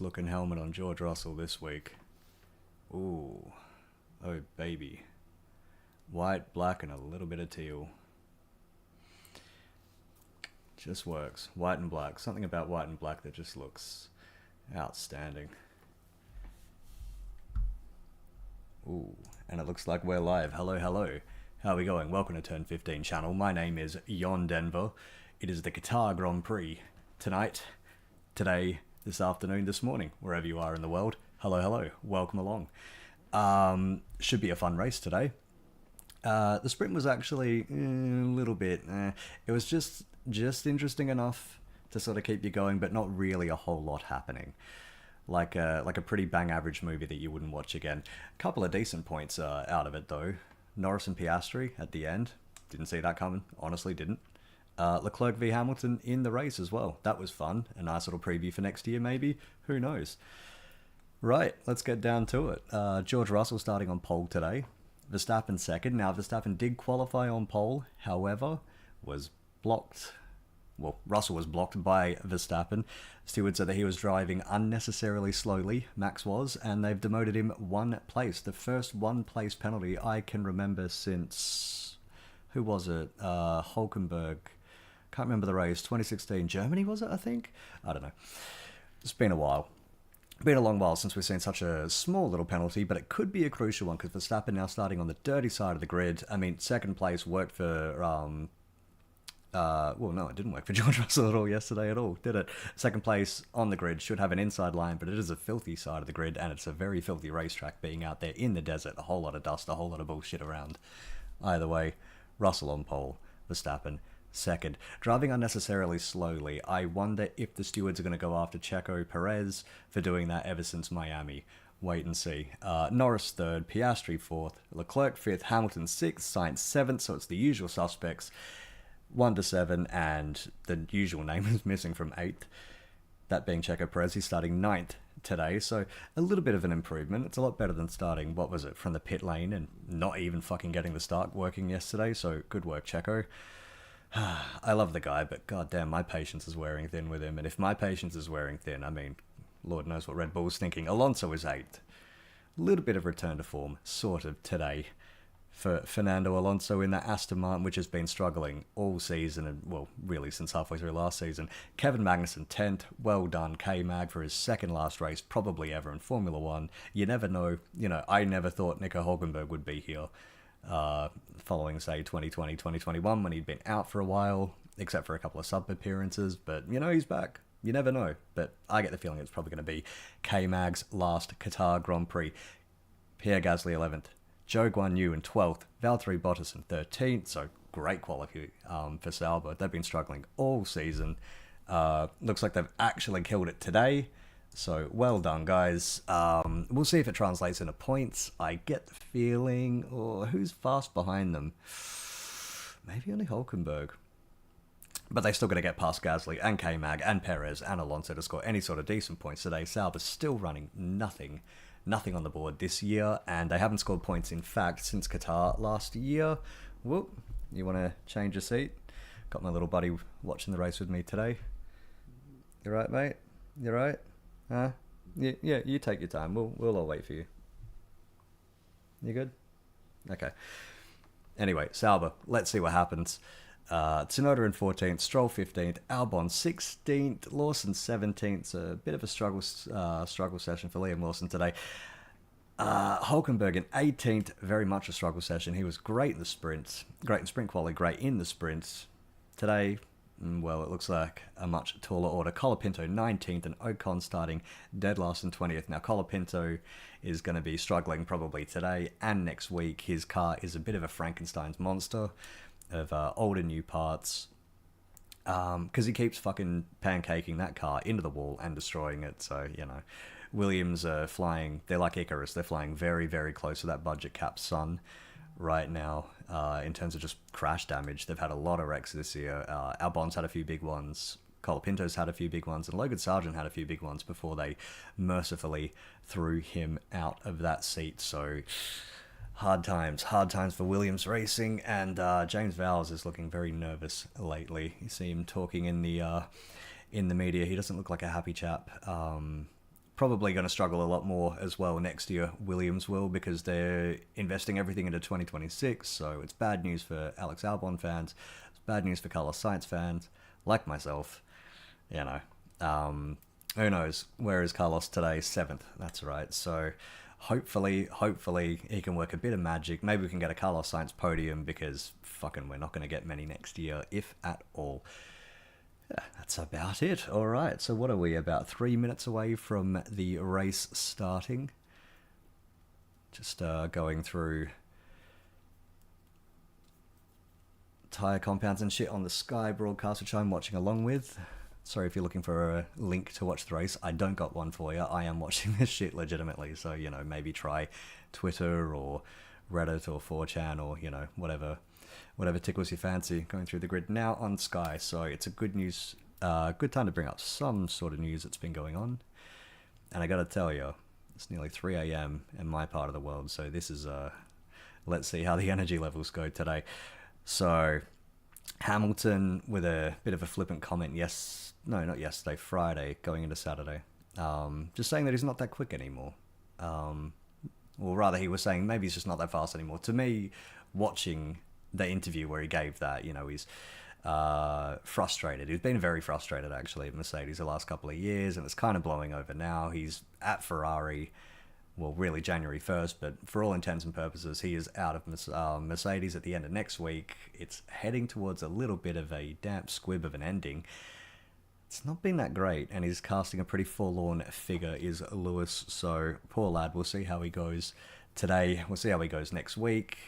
Looking helmet on George Russell this week. Ooh. Oh, baby. White, black, and a little bit of teal. Just works. White and black. Something about white and black that just looks outstanding. Ooh. And it looks like we're live. Hello, hello. How are we going? Welcome to Turn15 channel. My name is Yon Denver. It is the Qatar Grand Prix. Tonight, today, this afternoon, this morning, wherever you are in the world. Hello, hello. Welcome along. Should be a fun race today. The sprint was actually a little bit. It was just interesting enough to sort of keep you going, but not really a whole lot happening. Like a pretty bang average movie that you wouldn't watch again. A couple of decent points out of it though. Norris and Piastri at the end. Didn't see that coming. Honestly, didn't. Leclerc v Hamilton in the race as well. That was fun. A nice little preview for next year, maybe. Who knows? Right, let's get down to it. George Russell starting on pole today. Verstappen second. Now, Verstappen did qualify on pole, however, was blocked. Well, Russell was blocked by Verstappen. Stewart said that he was driving unnecessarily slowly, Max was, and they've demoted him one place. The first one place penalty I can remember since... Who was it? Hulkenberg. Can't remember the race. 2016. Germany, was it, I think? I don't know. It's been a while. Been a long while since we've seen such a small little penalty, but it could be a crucial one because Verstappen now starting on the dirty side of the grid. I mean, second place worked for... well, no, it didn't work for George Russell at all yesterday at all, did it? Second place on the grid should have an inside line, but it is a filthy side of the grid, and it's a very filthy racetrack being out there in the desert. A whole lot of dust, a whole lot of bullshit around. Either way, Russell on pole, Verstappen second. Driving unnecessarily slowly. I wonder if the stewards are going to go after Checo Perez for doing that ever since Miami. Wait and see. Norris third, Piastri fourth, Leclerc fifth, Hamilton sixth, Sainz seventh, so it's the usual suspects. 1 to 7, and the usual name is missing from 8th. That being Checo Perez, he's starting 9th today, so a little bit of an improvement. It's a lot better than starting, what was it, from the pit lane and not even fucking getting the start working yesterday, so good work, Checo. I love the guy, but goddamn, my patience is wearing thin with him, and if my patience is wearing thin, I mean, Lord knows what Red Bull's thinking. Alonso is 8th. A little bit of return to form, sort of, today. For Fernando Alonso in that Aston Martin, which has been struggling all season, and well, really since halfway through last season. Kevin Magnussen 10th, well done K-Mag for his second last race, probably ever in Formula 1. You never know, I never thought Nico Hulkenberg would be here following, say, 2020, 2021, when he'd been out for a while, except for a couple of sub-appearances, but, he's back. You never know, but I get the feeling it's probably going to be K-Mag's last Qatar Grand Prix. Pierre Gasly 11th. Zhou Guanyu in 12th, Valtteri Bottas in 13th, so great quality for Sauber. They've been struggling all season. Looks like they've actually killed it today, so well done, guys. We'll see if it translates into points. I get the feeling, who's fast behind them? Maybe only Hulkenberg. But they're still going to get past Gasly and K-Mag and Perez and Alonso to score any sort of decent points today. Sauber's still running nothing on the board this year, and they haven't scored points, in fact, since Qatar last year. Whoop, you want to change your seat? Got my little buddy watching the race with me today. You right, mate? You right? Huh? Yeah, you take your time. We'll all wait for you. You good? Okay. Anyway, Sauber, let's see what happens. Tsunoda in 14th, Stroll 15th, Albon 16th, Lawson 17th. It's a bit of a struggle session for Liam Lawson today. Hulkenberg in 18th, very much a struggle session. He was great in the sprints, great in sprint quality, great in the sprints. Today, well, it looks like a much taller order. Colapinto 19th and Ocon starting dead last in 20th. Now, Colapinto is going to be struggling probably today and next week. His car is a bit of a Frankenstein's monster of old and new parts, because he keeps fucking pancaking that car into the wall and destroying it. So, Williams are flying, they're like Icarus, they're flying very, very close to that budget cap sun right now, in terms of just crash damage. They've had a lot of wrecks this year. Albon's had a few big ones, Colapinto's had a few big ones, and Logan Sargent had a few big ones before they mercifully threw him out of that seat. So hard times for Williams Racing, and James Vowles is looking very nervous lately. You see him talking in the media. He doesn't look like a happy chap. probably going to struggle a lot more as well next year. Williams will, because they're investing everything into 2026. So it's bad news for Alex Albon fans. It's bad news for Carlos Sainz fans, like myself. You know, who knows? Where is Carlos today? 7th. That's right. So hopefully he can work a bit of magic. Maybe we can get a Carlos Sainz podium, because fucking we're not going to get many next year, if at all. Yeah, that's about it. All right, so what are we, about 3 minutes away from the race starting? Just going through tyre compounds and shit on the Sky broadcast, which I'm watching along with. Sorry if you're looking for a link to watch the race. I don't got one for you. I am watching this shit legitimately, so, you know, maybe try Twitter or Reddit or 4chan or, you know, whatever tickles your fancy, going through the grid now on Sky. So it's a good time to bring up some sort of news that's been going on. And I gotta tell you, it's nearly 3 a.m. in my part of the world, so this is let's see how the energy levels go today. So Hamilton with a bit of a flippant comment, Friday going into Saturday, just saying that he's not that quick anymore. Or rather, he was saying maybe he's just not that fast anymore. To me, watching the interview where he gave that, you know, he's frustrated. He's been very frustrated, actually, at Mercedes the last couple of years, and it's kind of blowing over now. He's at Ferrari, well, really January 1st, but for all intents and purposes, he is out of Mercedes at the end of next week. It's heading towards a little bit of a damp squib of an ending. It's not been that great, and he's casting a pretty forlorn figure, is Lewis. So, poor lad, we'll see how he goes today. We'll see how he goes next week.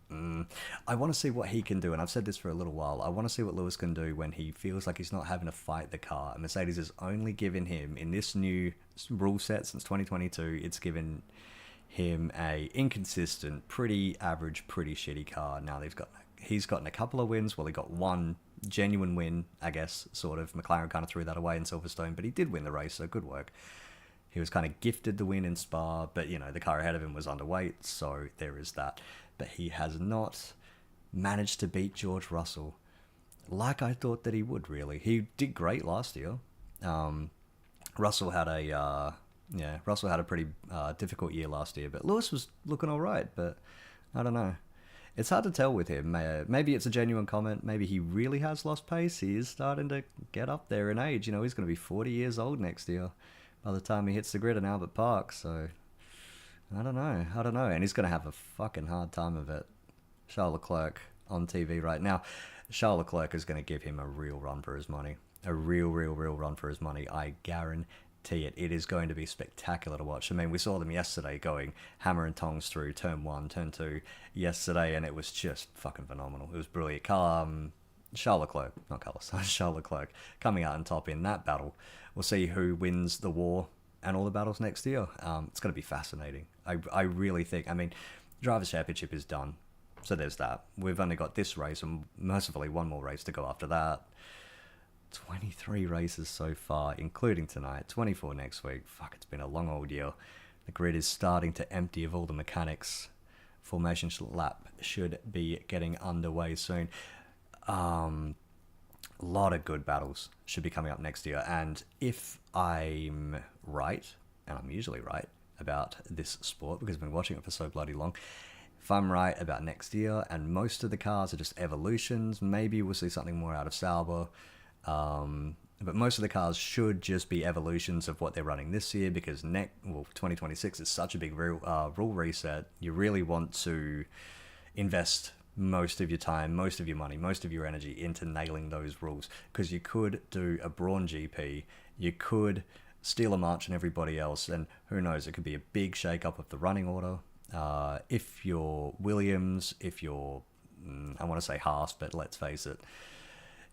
I want to see what he can do, and I've said this for a little while. I want to see what Lewis can do when he feels like he's not having to fight the car. And Mercedes has only given him, in this new rule set since 2022, it's given him a inconsistent, pretty average, pretty shitty car. Now he's gotten a couple of wins. Well, he got one genuine win, I guess, sort of. McLaren kind of threw that away in Silverstone, but he did win the race, so good work. He was kind of gifted the win in Spa, but, you know, the car ahead of him was underweight, so there is that. But he has not managed to beat George Russell like I thought that he would, really. He did great last year. Russell had a pretty difficult year last year, but Lewis was looking all right, but I don't know. It's hard to tell with him. Maybe it's a genuine comment. Maybe he really has lost pace. He is starting to get up there in age. You know, he's going to be 40 years old next year by the time he hits the grid in Albert Park, so I don't know. And he's going to have a fucking hard time of it. Charles Leclerc on TV right now. Charles Leclerc is going to give him a real run for his money. A real run for his money. I guarantee it. It is going to be spectacular to watch. I mean, we saw them yesterday going hammer and tongs through turn 1, turn 2 yesterday, and it was just fucking phenomenal. It was brilliant. Charles Leclerc, not Carlos, Charles Leclerc coming out on top in that battle. We'll see who wins the war and all the battles next year. It's going to be fascinating. I really think, I mean, Drivers' Championship is done, so there's that. We've only got this race and mercifully one more race to go after that. 23 races so far, including tonight, 24 next week. Fuck, it's been a long old year. The grid is starting to empty of all the mechanics. Formation lap should be getting underway soon. A lot of good battles should be coming up next year, and if I'm right, and I'm usually right about this sport because I've been watching it for so bloody long, if I'm right about next year and most of the cars are just evolutions, maybe we'll see something more out of Sauber, but most of the cars should just be evolutions of what they're running this year, because 2026 is such a big rule reset. You really want to invest most of your time, most of your money, most of your energy into nailing those rules, because you could do a Brawn GP, you could steal a march and everybody else, and who knows, it could be a big shake-up of the running order. If you're Williams, if you're, I want to say Haas, but let's face it,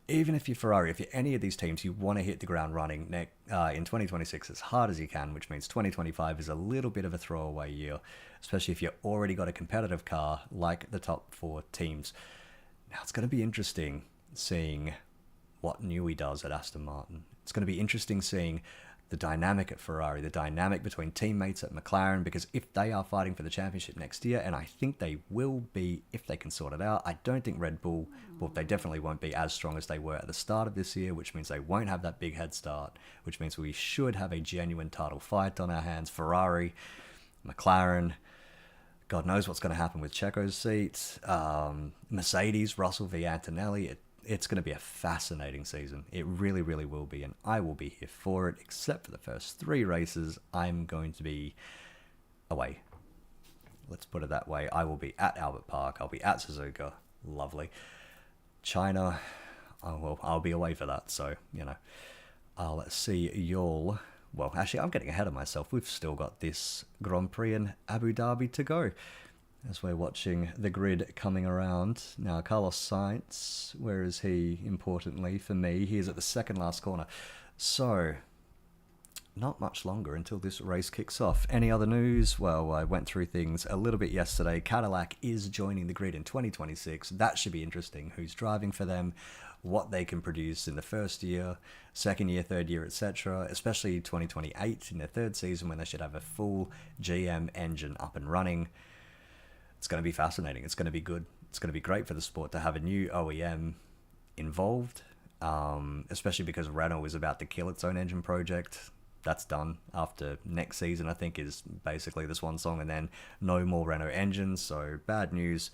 even if you're Ferrari, if you're any of these teams, you want to hit the ground running in 2026 as hard as you can, which means 2025 is a little bit of a throwaway year, especially if you've already got a competitive car like the top 4 teams. Now, it's going to be interesting seeing what Newey does at Aston Martin. It's going to be interesting seeing the dynamic at Ferrari, the dynamic between teammates at McLaren, because if they are fighting for the championship next year, and I think they will be if they can sort it out, I don't think Red Bull, well, they definitely won't be as strong as they were at the start of this year, which means they won't have that big head start, which means we should have a genuine title fight on our hands. Ferrari, McLaren, God knows what's going to happen with Checo's seat. Mercedes, Russell v Antonelli. It's going to be a fascinating season. It really, really will be, and I will be here for it, except for the first 3 races. I'm going to be away. Let's put it that way. I will be at Albert Park. I'll be at Suzuka. Lovely. China, oh, well, I'll be away for that, so, you know, I'll see y'all. Well, actually, I'm getting ahead of myself. We've still got this Grand Prix in Abu Dhabi to go as we're watching the grid coming around. Now, Carlos Sainz, where is he, importantly, for me? He is at the second last corner. So, not much longer until this race kicks off. Any other news? Well, I went through things a little bit yesterday. Cadillac is joining the grid in 2026. That should be interesting. Who's driving for them? What they can produce in the first year, second year, third year, etc. Especially 2028 in their third season when they should have a full GM engine up and running. It's going to be fascinating. It's going to be good. It's going to be great for the sport to have a new OEM involved, especially because Renault is about to kill its own engine project. That's done after next season, I think, is basically the swan song, and then no more Renault engines. So bad news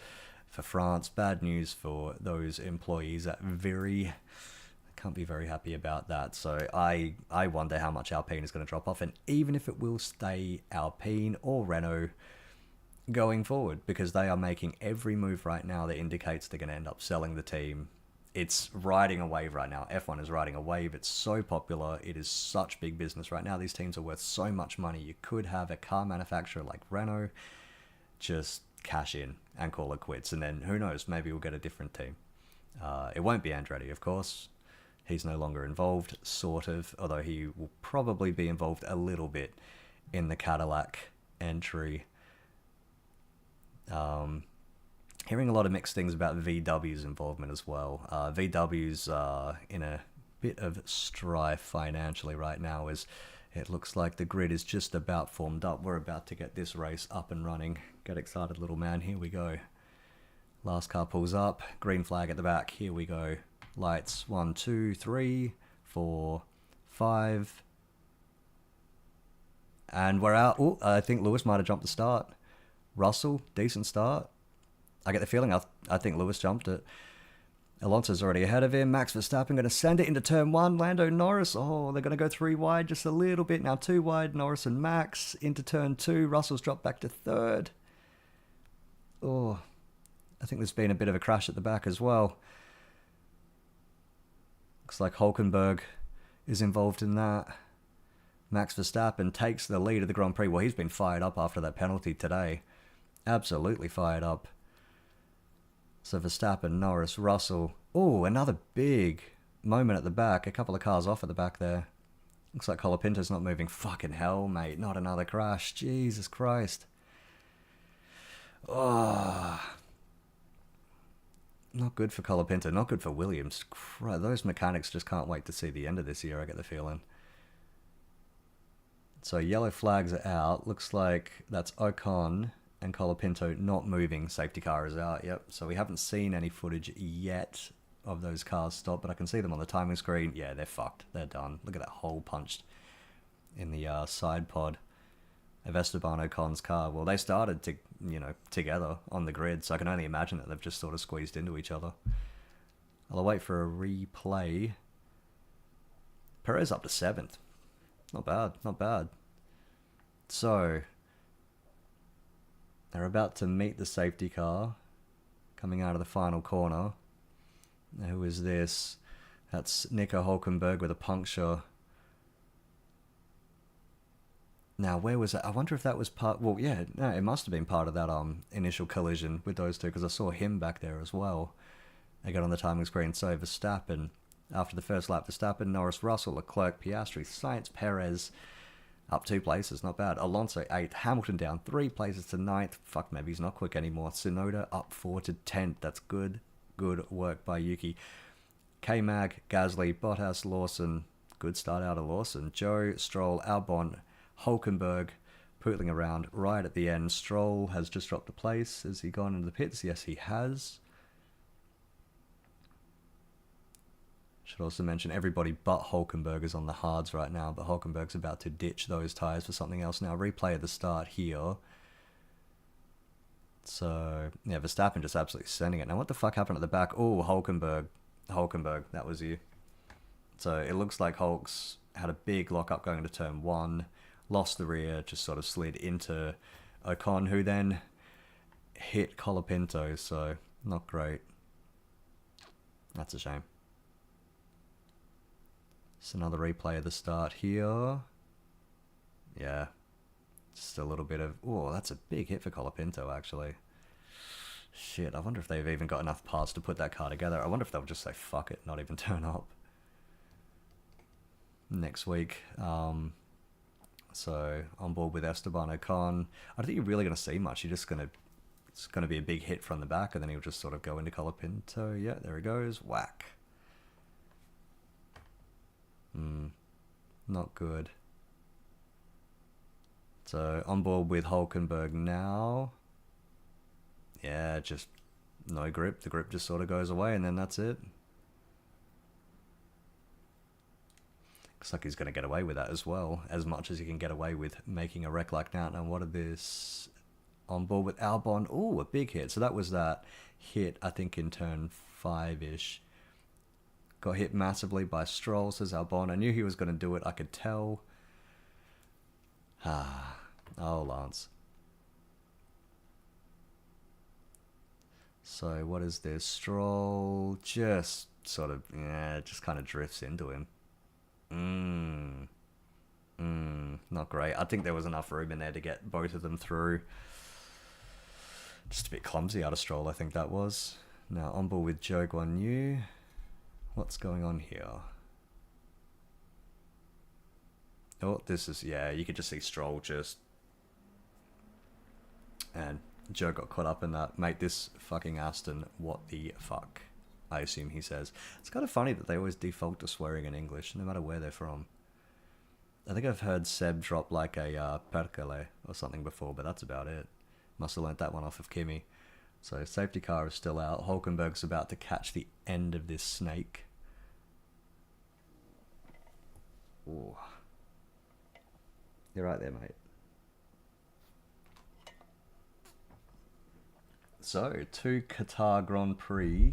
for France, bad news for those employees at Very. Can't be very happy about that. So I wonder how much Alpine is going to drop off, and even if it will stay Alpine or Renault going forward, because they are making every move right now that indicates they're going to end up selling the team. It's riding a wave right now. F1 is riding a wave. It's so popular. It is such big business right now. These teams are worth so much money. You could have a car manufacturer like Renault just cash in and call it quits, and then who knows, maybe we'll get a different team. It won't be Andretti, of course. He's no longer involved, sort of, although he will probably be involved a little bit in the Cadillac entry. Hearing a lot of mixed things about VW's involvement as well. VW's in a bit of strife financially right now, as it looks like the grid is just about formed up. We're about to get this race up and running. Get excited, little man. Here we go. Last car pulls up. Green flag at the back. Here we go. Lights. 1, 2, 3, 4, 5. And we're out. Oh, I think Lewis might have jumped the start. Russell, decent start. I get the feeling I think Lewis jumped it. Alonso's already ahead of him. Max Verstappen going to send it into turn 1. Lando Norris. Oh, they're going to go 3 wide just a little bit. Now 2 wide. Norris and Max into turn 2. Russell's dropped back to 3rd. Oh, I think there's been a bit of a crash at the back as well. Looks like Hulkenberg is involved in that. Max Verstappen takes the lead of the Grand Prix. Well, he's been fired up after that penalty today. Absolutely fired up. So Verstappen, Norris, Russell. Oh, another big moment at the back. A couple of cars off at the back there. Looks like Colapinto's not moving. Fucking hell, mate. Not another crash. Jesus Christ. Oh. Not good for Colapinto. Not good for Williams. Those mechanics just can't wait to see the end of this year, I get the feeling. So yellow flags are out. Looks like that's Ocon and Colapinto not moving. Safety car is out, yep. So we haven't seen any footage yet of those cars stop, but I can see them on the timing screen. Yeah, they're fucked. They're done. Look at that hole punched in the side pod of Esteban Ocon's car. Well, they started together on the grid, so I can only imagine that they've just sort of squeezed into each other. I'll wait for a replay. Perez up to 7th. Not bad, not bad. So, they're about to meet the safety car coming out of the final corner. Who is this? That's Nico Hulkenberg with a puncture. Now, where was that? I wonder if that was part... Well, yeah, no, it must have been part of that initial collision with those two, because I saw him back there as well. They got on the timing screen. So, Verstappen, after the first lap, Verstappen, Norris, Russell, Leclerc, Piastri, Sainz, Perez, up 2 places, not bad. Alonso 8th, Hamilton down 3 places to 9th. Fuck, maybe he's not quick anymore. Tsunoda up 4 to 10th. That's good. Good work by Yuki. K-Mag, Gasly, Bottas, Lawson, Good start out of Lawson. Joe, Stroll, Albon, Hulkenberg, pootling around right at the end. Stroll has just dropped a place. Has he gone into the pits? Yes, he has. Should also mention everybody but Hulkenberg is on the hards right now, but Hulkenberg's about to ditch those tyres for something else now. Replay at the start here. So, yeah, Verstappen just absolutely sending it. Now, what the fuck happened at the back? Oh, Hulkenberg. Hulkenberg, that was you. So, it looks like Hulk's had a big lock-up going into turn 1, lost the rear, just sort of slid into Ocon, who then hit Colapinto, so not great. That's a shame. It's another replay of the start here. Yeah. Just a little bit of... Oh, that's a big hit for Colapinto, actually. Shit, I wonder if they've even got enough parts to put that car together. I wonder if they'll just say, fuck it, not even turn up. Next week. So, on board with Esteban Ocon. I don't think you're really going to see much. You're just going to... It's going to be a big hit from the back, and then he'll just sort of go into Colapinto. Yeah, there he goes. Whack. Not good. So, on board with Hulkenberg now. Yeah, just no grip. The grip just sort of goes away, and then that's it. Looks like he's going to get away with that as well, as much as he can get away with making a wreck like that. Now, what are this? On board with Albon. Ooh, a big hit. So that was that hit, I think, in turn 5-ish. Got hit massively by Stroll, says Albon. I knew he was going to do it, I could tell. Oh, Lance. So, what is this? Stroll just sort of, yeah, just kind of drifts into him. Not great. I think there was enough room in there to get both of them through. Just a bit clumsy out of Stroll, I think that was. Now, on board with Zhou Guanyu. What's going on here? Oh, this is, yeah, you could just see Stroll just... And Joe got caught up in that. Mate, this fucking Aston, what the fuck? I assume he says. It's kind of funny that they always default to swearing in English, no matter where they're from. I think I've heard Seb drop like a perkele or something before, but that's about it. Must have learnt that one off of Kimi. So safety car is still out. Hulkenberg's about to catch the end of this snake. Ooh. You're right there, mate. So, 2 Qatar Grand Prix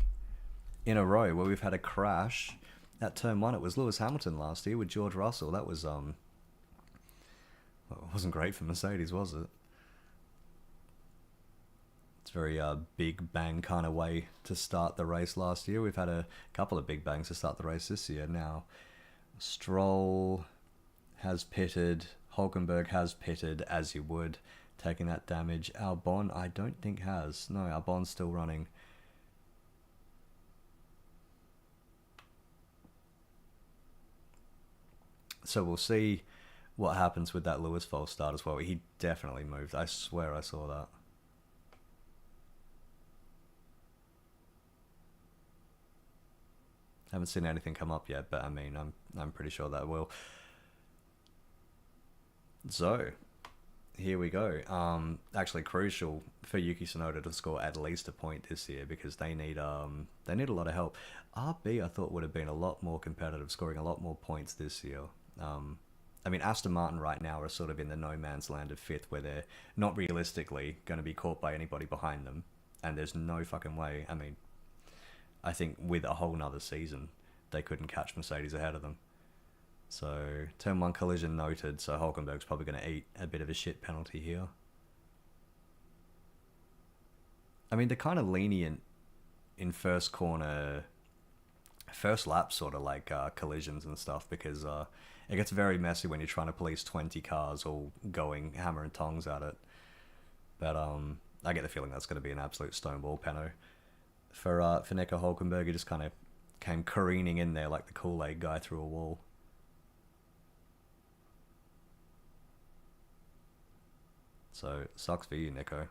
in a row where we've had a crash. At turn 1, it was Lewis Hamilton last year with George Russell. That was, well, it wasn't great for Mercedes, was it? It's a very big bang kind of way to start the race last year. We've had a couple of big bangs to start the race this year. Now, Stroll has pitted. Hulkenberg has pitted, as you would, taking that damage. Albon, I don't think has. No, Albon's still running. So we'll see what happens with that Lewis false start as well. He definitely moved. I swear I saw that. Haven't seen anything come up yet, but I mean, I'm pretty sure that will. So, here we go. Actually crucial for Yuki Tsunoda to score at least a point this year because they need a lot of help. RB I thought would have been a lot more competitive, scoring a lot more points this year. I mean, Aston Martin right now are sort of in the no man's land of 5th where they're not realistically going to be caught by anybody behind them, and there's no fucking way. I mean, I think with a whole nother season, they couldn't catch Mercedes ahead of them. So, turn 1 collision noted, so Hulkenberg's probably going to eat a bit of a shit penalty here. I mean, they're kind of lenient in first corner, first lap sort of like collisions and stuff because it gets very messy when you're trying to police 20 cars all going hammer and tongs at it. But I get the feeling that's going to be an absolute stonewall penno. For Nico Hulkenberg, he just kind of came careening in there like the Kool-Aid guy through a wall. So, sucks for you, Nico.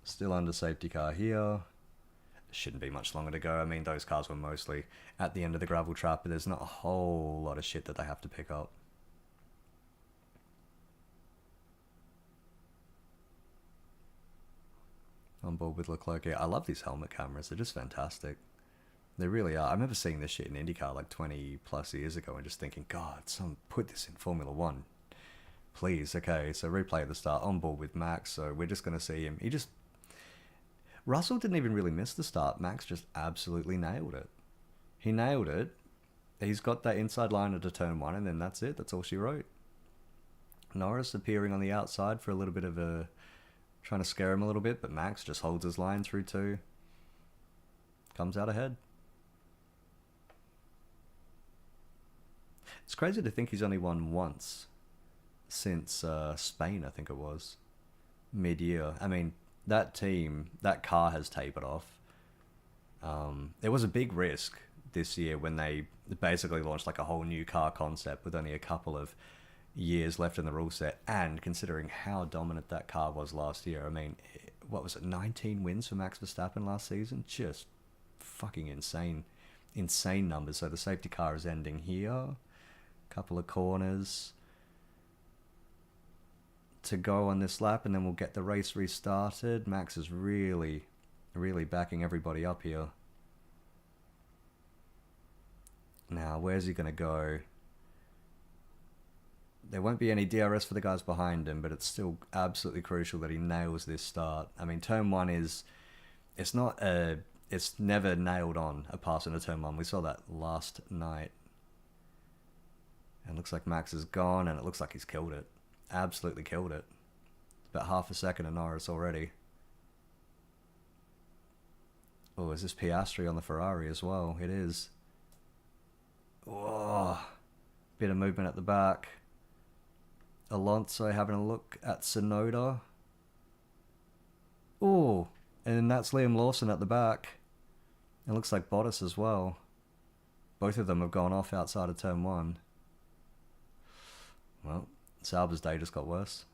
Still under safety car here. Shouldn't be much longer to go. I mean, those cars were mostly at the end of the gravel trap, but there's not a whole lot of shit that they have to pick up. On board with Leclerc. Yeah, I love these helmet cameras. They're just fantastic. They really are. I remember seeing this shit in IndyCar like 20 plus years ago and just thinking, God, someone put this in Formula One. Please. Okay, so replay at the start. On board with Max, so we're just going to see him. Russell didn't even really miss the start. Max just absolutely nailed it. He nailed it. He's got that inside line into turn one, and then that's it. That's all she wrote. Norris appearing on the outside for a little bit of a... trying to scare him a little bit, but Max just holds his line through two. Comes out ahead. It's crazy to think he's only won once since Spain, I think it was. Mid-year. I mean, that car has tapered off. It was a big risk this year when they basically launched like a whole new car concept with only a couple of years left in the rule set, and considering how dominant that car was last year, I mean, what was it, 19 wins for Max Verstappen last season? Just fucking insane numbers. So the safety car is ending here. Couple of corners to go on this lap, and then we'll get the race restarted. Max is really backing everybody up here. Now, where's he going to go? There won't be any DRS for the guys behind him, but it's still absolutely crucial that he nails this start. I mean, turn one is... it's never nailed on a pass into turn one. We saw that last night. And it looks like Max is gone, and it looks like he's killed it. Absolutely killed it. About half a second of Norris already. Oh, is this Piastri on the Ferrari as well? It is. Oh, bit of movement at the back. Alonso having a look at Tsunoda. Oh, and that's Liam Lawson at the back. It looks like Bottas as well. Both of them have gone off outside of turn one. Well, Sauber's day just got worse.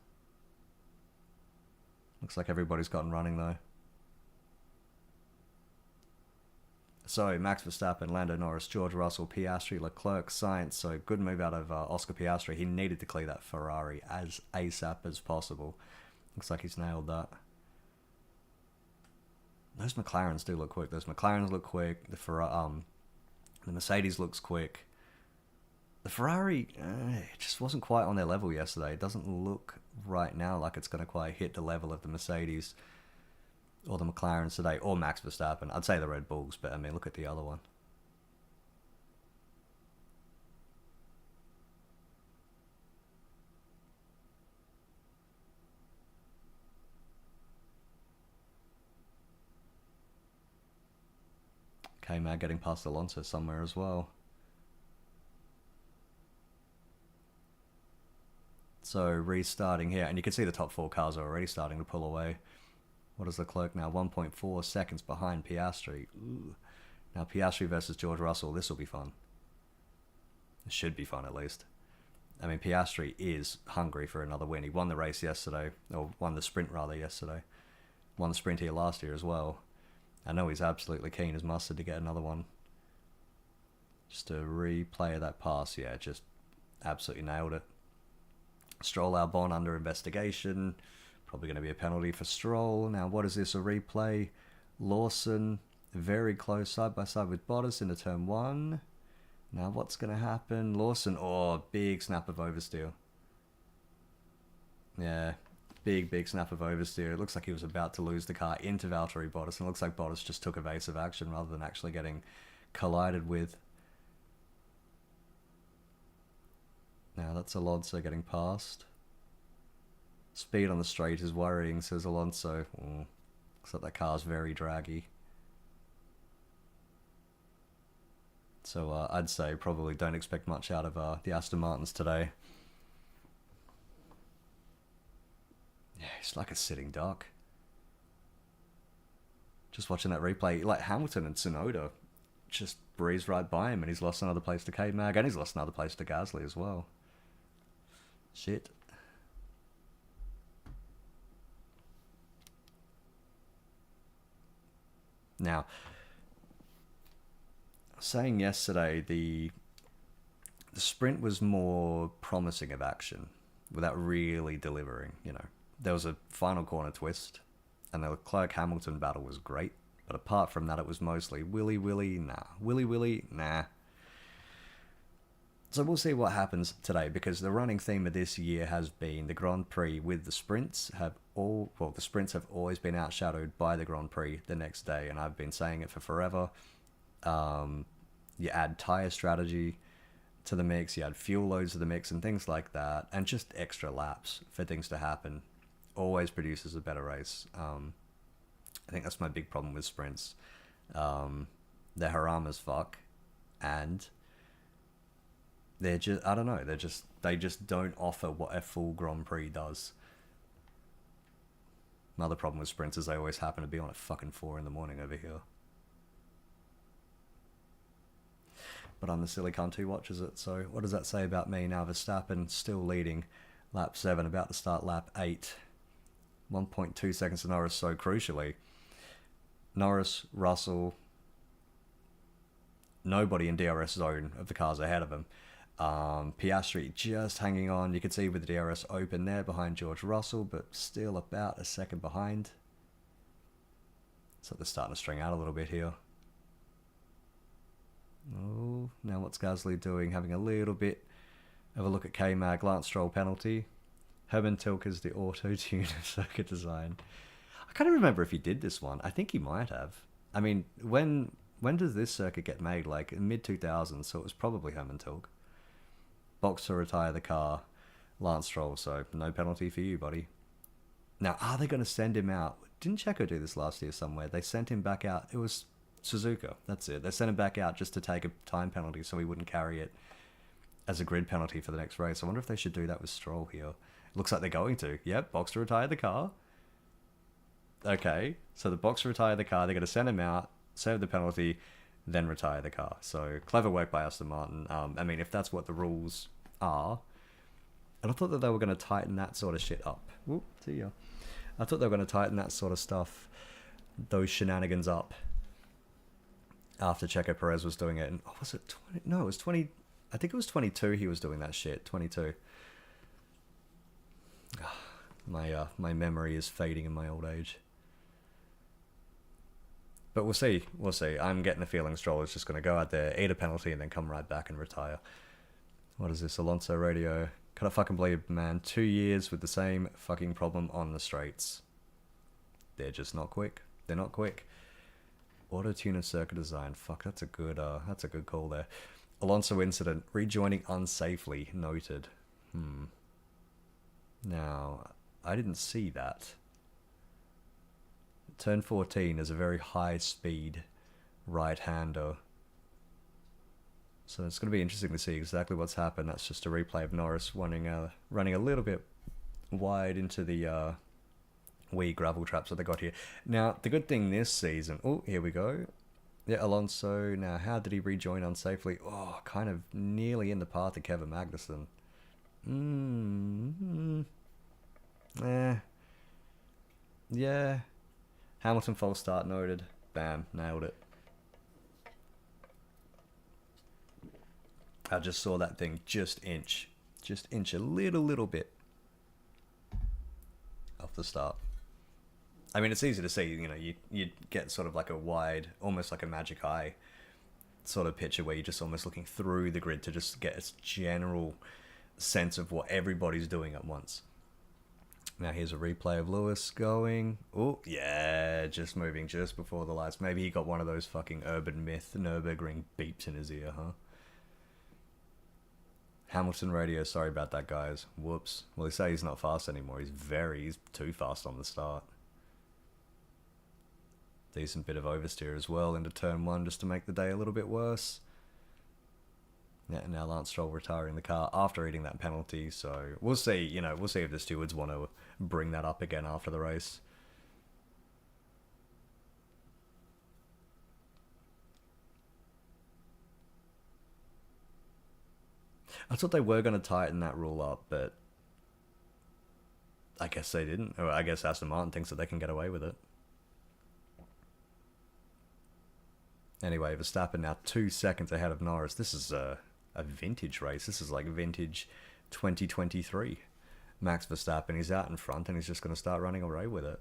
Looks like everybody's gotten running though. So, Max Verstappen, Lando Norris, George Russell, Piastri, Leclerc, Sainz. So, good move out of Oscar Piastri. He needed to clear that Ferrari as ASAP as possible. Looks like he's nailed that. Those McLarens do look quick. Those McLarens look quick. The Mercedes looks quick. The Ferrari, it just wasn't quite on their level yesterday. It doesn't look right now like it's going to quite hit the level of the Mercedes or the McLarens today, or Max Verstappen. I'd say the Red Bulls, but I mean, look at the other one. K-Mag getting past Alonso somewhere as well. So restarting here, and you can see the top four cars are already starting to pull away. What is Leclerc now? 1.4 seconds behind Piastri. Ooh. Now Piastri versus George Russell. This will be fun. It should be fun at least. I mean, Piastri is hungry for another win. He won the race yesterday, or won the sprint rather yesterday. Won the sprint here last year as well. I know he's absolutely keen as mustard to get another one. Just a replay of that pass. Yeah, just absolutely nailed it. Stroll Albon under investigation. Probably going to be a penalty for Stroll. Now, what is this? A replay. Lawson very close side by side with Bottas into turn one. Now, what's going to happen? Lawson, oh, big snap of oversteer. Yeah, big snap of oversteer. It looks like he was about to lose the car into Valtteri Bottas, and it looks like Bottas just took evasive action rather than actually getting collided with. Now, that's Alonso getting past. Speed on the straight is worrying, says Alonso. Looks like that car's very draggy. So I'd say probably don't expect much out of the Aston Martins today. Yeah, he's like a sitting duck. Just watching that replay, like Hamilton and Tsunoda just breezed right by him, and he's lost another place to K-Mag, and he's lost another place to Gasly as well. Shit. Now, saying yesterday, the sprint was more promising of action without really delivering, you know. There was a final corner twist, and the Leclerc Hamilton battle was great, but apart from that, it was mostly willy willy, nah. Willy willy, nah. So we'll see what happens today, because the running theme of this year has been the Grand Prix with the sprints the sprints have always been outshadowed by the Grand Prix the next day, and I've been saying it for forever. You add tyre strategy to the mix, you add fuel loads to the mix and things like that, and just extra laps for things to happen always produces a better race. I think that's my big problem with sprints. They're haram as fuck, and they're just, I don't know, they just don't offer what a full Grand Prix does. Another problem with sprints is they always happen to be on at fucking 4 in the morning over here. But I'm the silly cunt who watches it, so what does that say about me now? Verstappen still leading lap 7, about to start lap 8. 1.2 seconds to Norris, so crucially. Norris, Russell, nobody in DRS zone of the cars ahead of him. Piastri just hanging on. You can see with the DRS open there behind George Russell, but still about a second behind. So they're starting to string out a little bit here. Oh, now what's Gasly doing? Having a little bit of a look at K-Mag. Lance Stroll penalty. Herman Tilke's the auto-tune of circuit design. I can't remember if he did this one. I think he might have. I mean, when does this circuit get made? Like in mid-2000s, so it was probably Herman Tilke. Box to retire the car. Lance Stroll, so no penalty for you, buddy. Now, are they going to send him out? Didn't Checo do this last year somewhere? They sent him back out. It was Suzuka, that's it. They sent him back out just to take a time penalty so he wouldn't carry it as a grid penalty for the next race. I wonder if they should do that with Stroll here. Looks like they're going to. Yep, box to retire the car. Okay, so the box to retire the car, they're going to send him out, save the penalty, then retire the car. So clever work by Aston Martin. I mean, if that's what the rules are, and I thought that they were going to tighten that sort of shit up. Whoop, see ya. I thought they were going to tighten that sort of stuff, those shenanigans up, after Checo Perez was doing it. And was it 20? No, it was 20. I think it was 22 he was doing that shit. 22. My memory is fading in my old age. But we'll see. We'll see. I'm getting the feeling Stroll is just going to go out there, eat a penalty, and then come right back and retire. What is this? Alonso radio. Can't fucking believe it, man. 2 years with the same fucking problem on the straights. They're just not quick. They're not quick. Auto-tune and circuit design. Fuck, that's a good call there. Alonso incident. Rejoining unsafely. Noted. Now, I didn't see that. Turn 14 is a very high-speed right-hander. So it's going to be interesting to see exactly what's happened. That's just a replay of Norris running a little bit wide into the wee gravel traps that they got here. Now, the good thing this season... Oh, here we go. Yeah, Alonso. Now, how did he rejoin unsafely? Oh, kind of nearly in the path of Kevin Magnussen. Yeah. Hamilton false start noted. Bam, nailed it. I just saw that thing just inch a little bit off the start. I mean, it's easy to see, you know, you get sort of like a wide, almost like a magic eye sort of picture where you're just almost looking through the grid to just get a general sense of what everybody's doing at once. Now here's a replay of Lewis going. Oh, yeah, just moving just before the lights. Maybe he got one of those fucking urban myth Nürburgring beeps in his ear, huh? Hamilton radio, sorry about that, guys. Whoops. Well, they say he's not fast anymore. He's too fast on the start. Decent bit of oversteer as well into turn 1 just to make the day a little bit worse. Yeah, and now Lance Stroll retiring the car after eating that penalty, so we'll see, you know, we'll see if the stewards want to bring that up again after the race. I thought they were going to tighten that rule up, but I guess they didn't. Or I guess Aston Martin thinks that they can get away with it. Anyway, Verstappen now 2 seconds ahead of Norris. This is a vintage race. This is like vintage 2023. Max Verstappen, he's out in front and he's just going to start running away with it.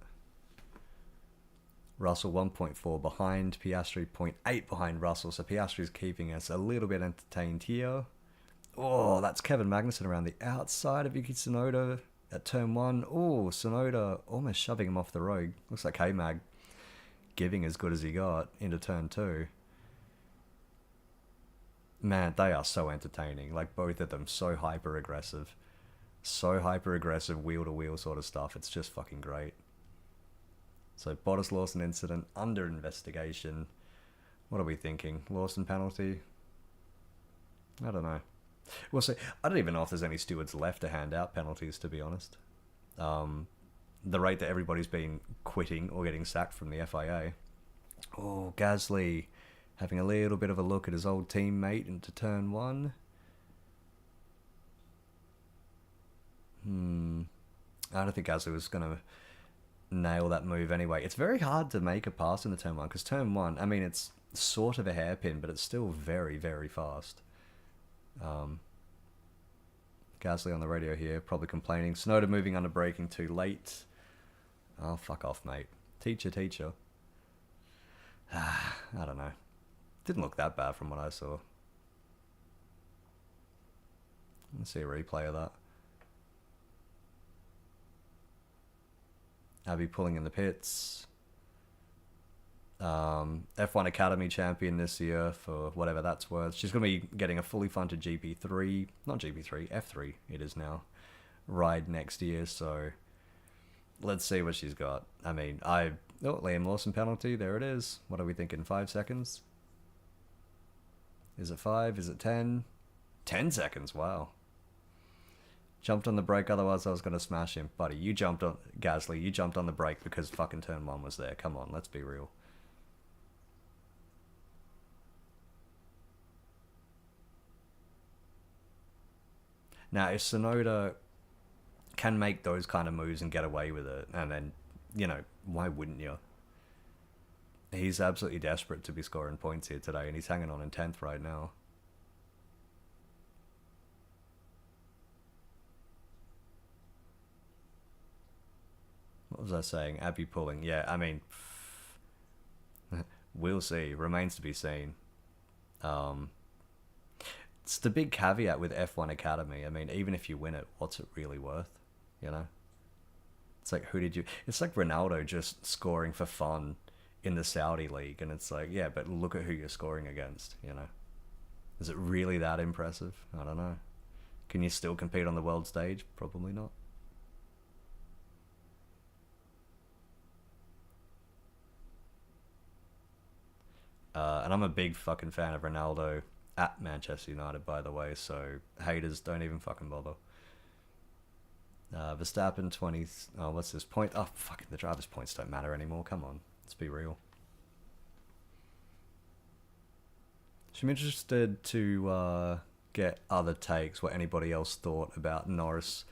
Russell 1.4 behind, Piastri 0.8 behind Russell, so Piastri's keeping us a little bit entertained here. Oh, that's Kevin Magnussen around the outside of Yuki Tsunoda at turn 1. Oh, Tsunoda almost shoving him off the road. Looks like K-Mag giving as good as he got into turn 2. Man, they are so entertaining. Like, both of them, so hyper-aggressive. So hyper-aggressive, wheel-to-wheel sort of stuff. It's just fucking great. So, Bottas Lawson incident under investigation. What are we thinking? Lawson penalty? I don't know. Well, see, I don't even know if there's any stewards left to hand out penalties, to be honest. The rate that everybody's been quitting or getting sacked from the FIA. Oh, Gasly having a little bit of a look at his old teammate into turn 1. I don't think Gasly was going to nail that move anyway. It's very hard to make a pass in the turn 1, because turn 1, I mean, it's sort of a hairpin, but it's still very, very fast. Gasly on the radio here, probably complaining. Tsunoda moving under braking too late. Oh, fuck off, mate. Teacher. I don't know. Didn't look that bad from what I saw. Let's see a replay of that. Abby pulling in the pits. F1 Academy champion this year for whatever that's worth. She's going to be getting a fully funded GP3, not GP3, F3 it is now, ride next year, so let's see what she's got. I mean, Liam Lawson penalty, there it is. What are we thinking, 5 seconds? Is it 5? Is it 10? 10 seconds, wow. Jumped on the brake, otherwise I was going to smash him. Buddy, you jumped on, Gasly, you jumped on the brake because fucking turn 1 was there. Come on, let's be real. Now, if Tsunoda can make those kind of moves and get away with it, and then, you know, why wouldn't you? He's absolutely desperate to be scoring points here today, and he's hanging on in 10th right now. What was I saying? Abby pulling. Yeah, I mean, we'll see. Remains to be seen. It's the big caveat with F1 Academy. I mean, even if you win it, what's it really worth? You know? It's like, it's like Ronaldo just scoring for fun in the Saudi league, and it's like, yeah, but look at who you're scoring against, you know? Is it really that impressive? I don't know. Can you still compete on the world stage? Probably not. And I'm a big fucking fan of Ronaldo at Manchester United, by the way, so haters, don't even fucking bother. Verstappen 20. Oh, what's this point? Oh, fucking the driver's points don't matter anymore. Come on, let's be real. So I'm interested to get other takes, what anybody else thought about Norris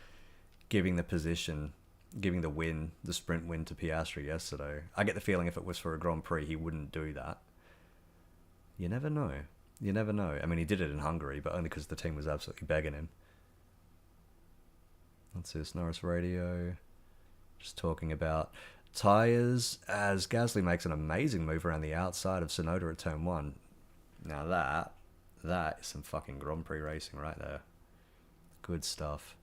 giving the position, giving the win, the sprint win to Piastri yesterday. I get the feeling if it was for a Grand Prix, he wouldn't do that. You never know. You never know. I mean, he did it in Hungary, but only because the team was absolutely begging him. What's this? Norris radio. Just talking about tyres as Gasly makes an amazing move around the outside of Tsunoda at turn 1. Now that is some fucking Grand Prix racing right there. Good stuff.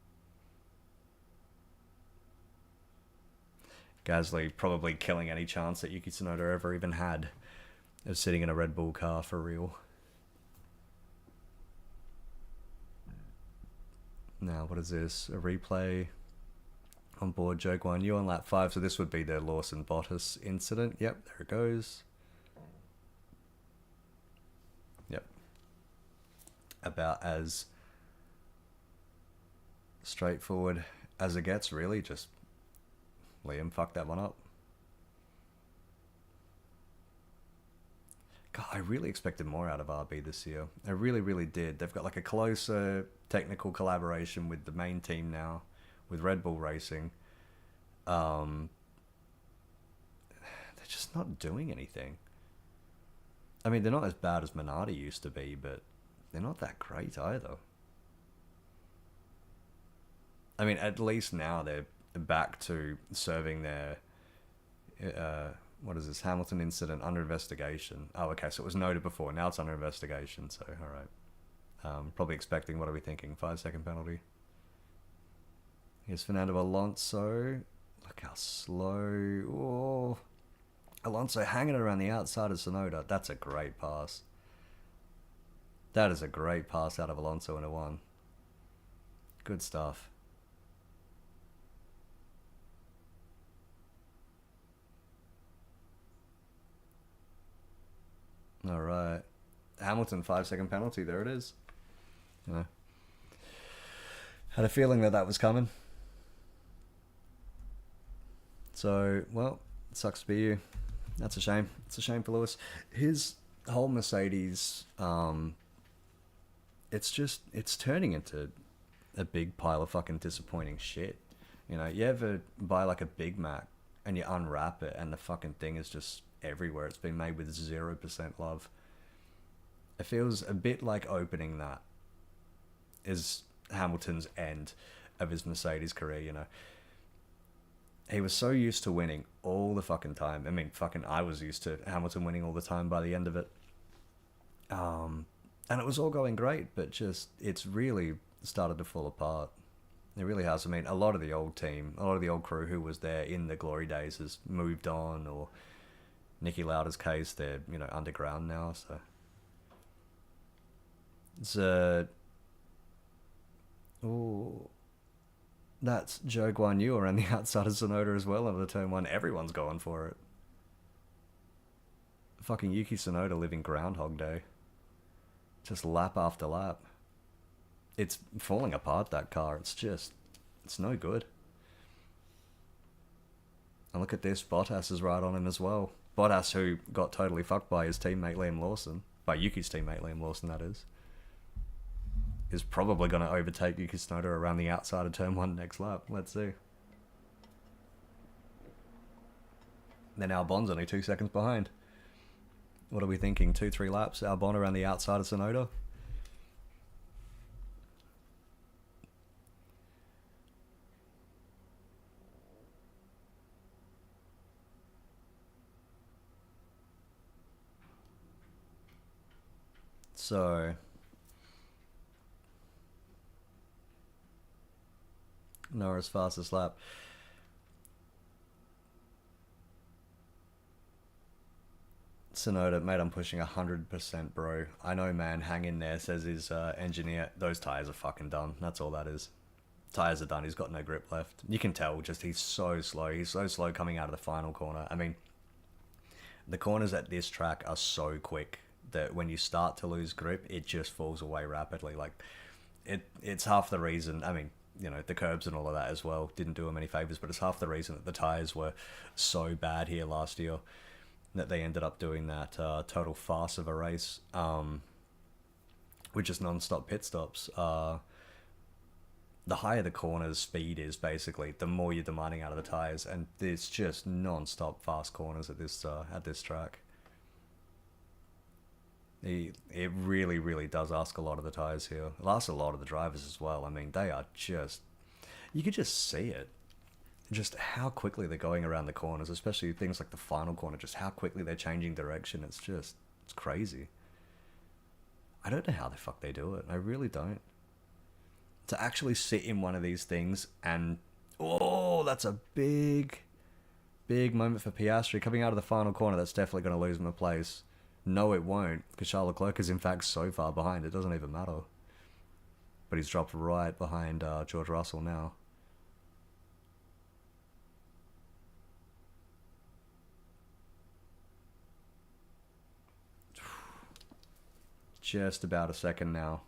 Gasly probably killing any chance that Yuki Tsunoda ever even had of sitting in a Red Bull car for real. Now, what is this? A replay on board Joke 1. You on lap 5, so this would be the Lawson Bottas incident. Yep, there it goes. Yep. About as straightforward as it gets, really. Just Liam fucked that one up. God, I really expected more out of RB this year. I really, really did. They've got like a closer technical collaboration with the main team now, with Red Bull Racing. They're just not doing anything. I mean, they're not as bad as Minardi used to be, but they're not that great either. I mean, at least now they're back to serving their what is this Hamilton incident under investigation. Oh, okay, so it was noted before. Now it's under investigation. So all right. Probably expecting, what are we thinking? 5-second penalty. Here's Fernando Alonso. Look how slow. Oh, Alonso hanging it around the outside of Tsunoda. That's a great pass. That is a great pass out of Alonso in a one. Good stuff. All right. Hamilton, 5-second penalty. There it is. You know, had a feeling that was coming. So, well, sucks to be you. That's a shame. It's a shame for Lewis. His whole Mercedes, it's turning into a big pile of fucking disappointing shit. You know, you ever buy like a Big Mac and you unwrap it and the fucking thing is just everywhere. It's been made with 0% love. It feels a bit like opening that is Hamilton's end of his Mercedes career, you know. He was so used to winning all the fucking time. I mean, fucking I was used to Hamilton winning all the time by the end of it. And it was all going great, but just, it's really started to fall apart. It really has. I mean, a lot of the old team, a lot of the old crew who was there in the glory days has moved on, or Niki Lauda's case, they're, you know, underground now, so. It's, ooh. That's Joe Guan Yu around the outside of Tsunoda as well under the turn one. Everyone's going for it. Fucking Yuki Tsunoda living Groundhog Day. Just lap after lap. It's falling apart, that car. It's no good. And look at this, Bottas is right on him as well. Bottas, who got totally fucked by his teammate Liam Lawson. By Yuki's teammate Liam Lawson, that is probably going to overtake Yuki Tsunoda around the outside of turn one next lap. Let's see. Then Albon's only 2 seconds behind. What are we thinking? 2-3 laps? Albon around the outside of Tsunoda? So Norris fastest lap. Tsunoda, mate, I'm pushing 100%, bro. I know, man. Hang in there, says his engineer. Those tyres are fucking done. That's all that is. Tyres are done. He's got no grip left. You can tell, just he's so slow. He's so slow coming out of the final corner. I mean, the corners at this track are so quick that when you start to lose grip, it just falls away rapidly. Like, it's half the reason. I mean, you know, the curbs and all of that as well didn't do him any favors, but it's half the reason that the tires were so bad here last year that they ended up doing that total farce of a race with just non-stop pit stops. The higher the corner's speed is, basically, the more you're demanding out of the tires, and it's just non-stop fast corners at this track. It really, really does ask a lot of the tires here. It asks a lot of the drivers as well. I mean, they are just... You could just see it. Just how quickly they're going around the corners, especially things like the final corner, just how quickly they're changing direction. It's crazy. I don't know how the fuck they do it. I really don't. To actually sit in one of these things and... Oh, that's a big, big moment for Piastri. Coming out of the final corner, that's definitely going to lose him a place. No, it won't, because Charles Leclerc is in fact so far behind, it doesn't even matter. But he's dropped right behind George Russell now. Just about a second now.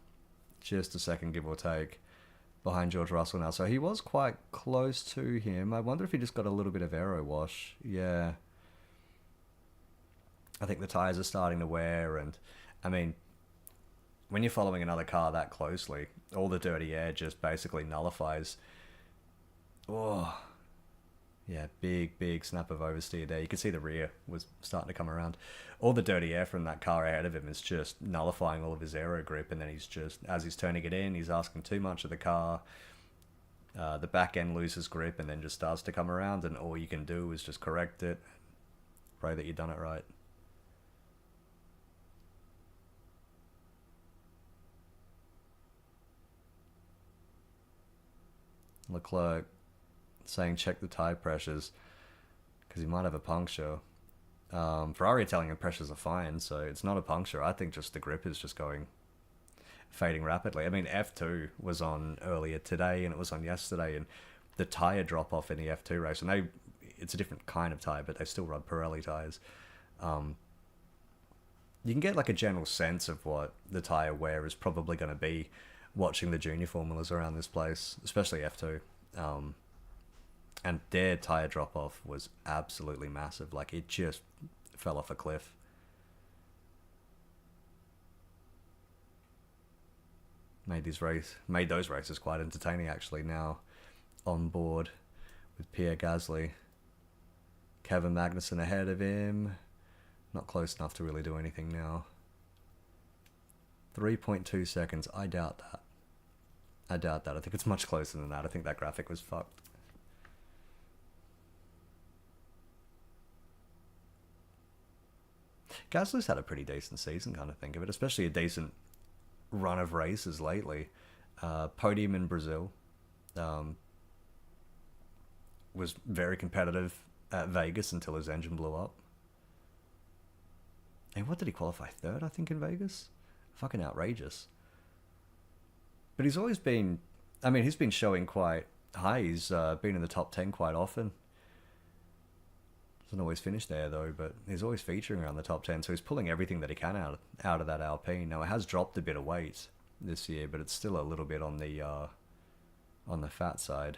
Just a second, give or take, behind George Russell now. So he was quite close to him. I wonder if he just got a little bit of aero wash. Yeah. I think the tyres are starting to wear, and I mean, when you're following another car that closely, all the dirty air just basically nullifies. Oh, Yeah, big snap of oversteer there. You can see the rear was starting to come around. All the dirty air from that car ahead of him is just nullifying all of his aero grip, and then he's just, as he's turning it in, he's asking too much of the car. The back end loses grip and then just starts to come around, and all you can do is just correct it. Pray that you've done it right. Leclerc saying check the tire pressures because he might have a puncture. Ferrari are telling him pressures are fine, so it's not a puncture. I think just the grip is just fading rapidly. I mean, F2 was on earlier today and it was on yesterday, and the tire drop off in the F2 race, and it's a different kind of tire, but they still run Pirelli tires. You can get like a general sense of what the tire wear is probably going to be watching the junior formulas around this place, especially F2. And their tire drop off was absolutely massive. Like, it just fell off a cliff. Made those races quite entertaining actually. Now on board with Pierre Gasly. Kevin Magnussen ahead of him. Not close enough to really do anything now. 3.2 seconds. I doubt that. I think it's much closer than that. I think that graphic was fucked. Gasly's had a pretty decent season, kind of think of it, especially a decent run of races lately. Podium in Brazil. Was very competitive at Vegas until his engine blew up. And what did he qualify? Third, I think, in Vegas? Fucking outrageous. But he's always been... I mean, he's been showing quite high. He's been in the top 10 quite often. Doesn't always finish there, though, but he's always featuring around the top 10, so he's pulling everything that he can out of that Alpine. Now, it has dropped a bit of weight this year, but it's still a little bit on the fat side.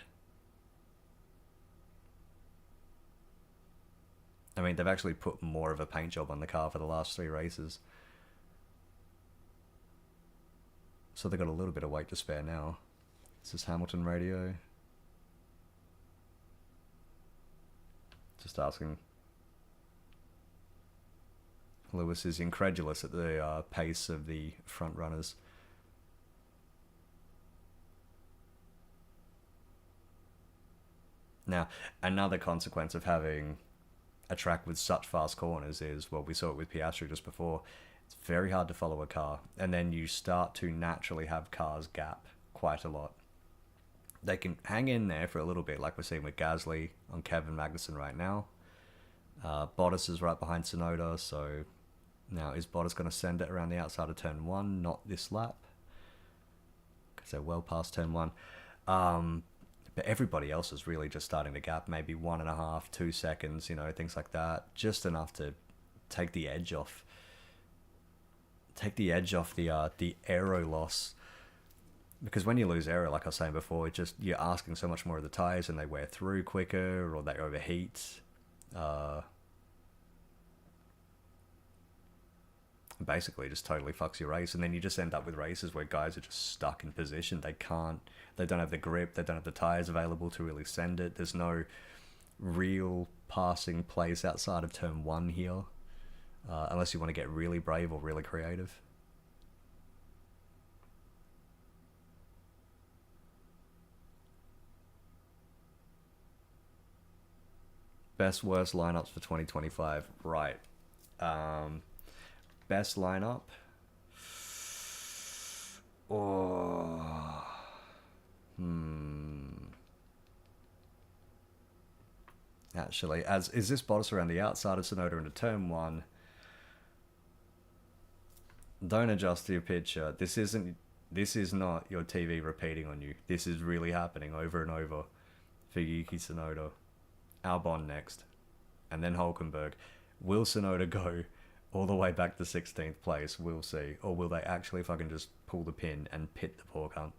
I mean, they've actually put more of a paint job on the car for the last 3 races. So they've got a little bit of weight to spare now. This is Hamilton radio. Just asking. Lewis is incredulous at the pace of the front runners. Now, another consequence of having a track with such fast corners is, well, we saw it with Piastri just before, it's very hard to follow a car, and then you start to naturally have cars gap quite a lot. They can hang in there for a little bit, like we're seeing with Gasly on Kevin Magnussen right now. Bottas is right behind Tsunoda, so now is Bottas going to send it around the outside of turn 1? Not this lap, because they're well past turn 1. But everybody else is really just starting to gap, maybe 1.5, 2 seconds, you know, things like that. Just enough to take the edge off. Take the edge off the aero loss. Because when you lose aero, like I was saying before, it just, you're asking so much more of the tires, and they wear through quicker, or they overheat. Basically just totally fucks your race, and then you just end up with races where guys are just stuck in position. They don't have the grip, they don't have the tires available to really send it. There's no real passing place outside of turn 1 here, unless you want to get really brave or really creative. Best worst lineups for 2025, right? Best lineup. Actually, is this Bottas around the outside of Tsunoda into turn 1? Don't adjust your picture. This is not your TV repeating on you. This is really happening over and over for Yuki Tsunoda. Albon next, and then Hulkenberg. Will Tsunoda go all the way back to 16th place? We'll see. Or will they actually fucking just pull the pin and pit the poor cunt?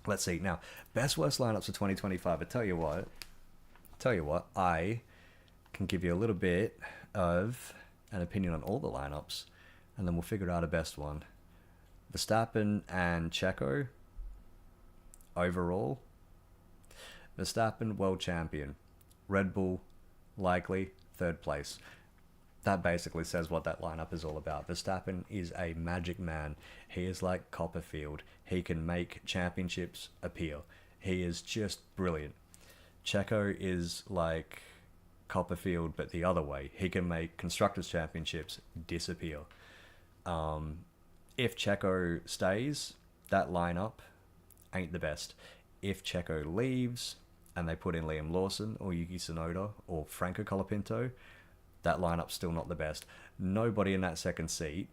Let's see. Now, best worst lineups for 2025. I tell you what, I can give you a little bit of an opinion on all the lineups, and then we'll figure out a best one. Verstappen and Checo, overall, Verstappen, world champion. Red Bull, likely third place. That basically says what that lineup is all about. Verstappen is a magic man. He is like Copperfield. He can make championships appear. He is just brilliant. Checo is like Copperfield, but the other way. He can make Constructors' Championships disappear. If Checo stays, that lineup ain't the best. If Checo leaves and they put in Liam Lawson or Yuki Tsunoda or Franco Colapinto, that lineup's still not the best. Nobody in that second seat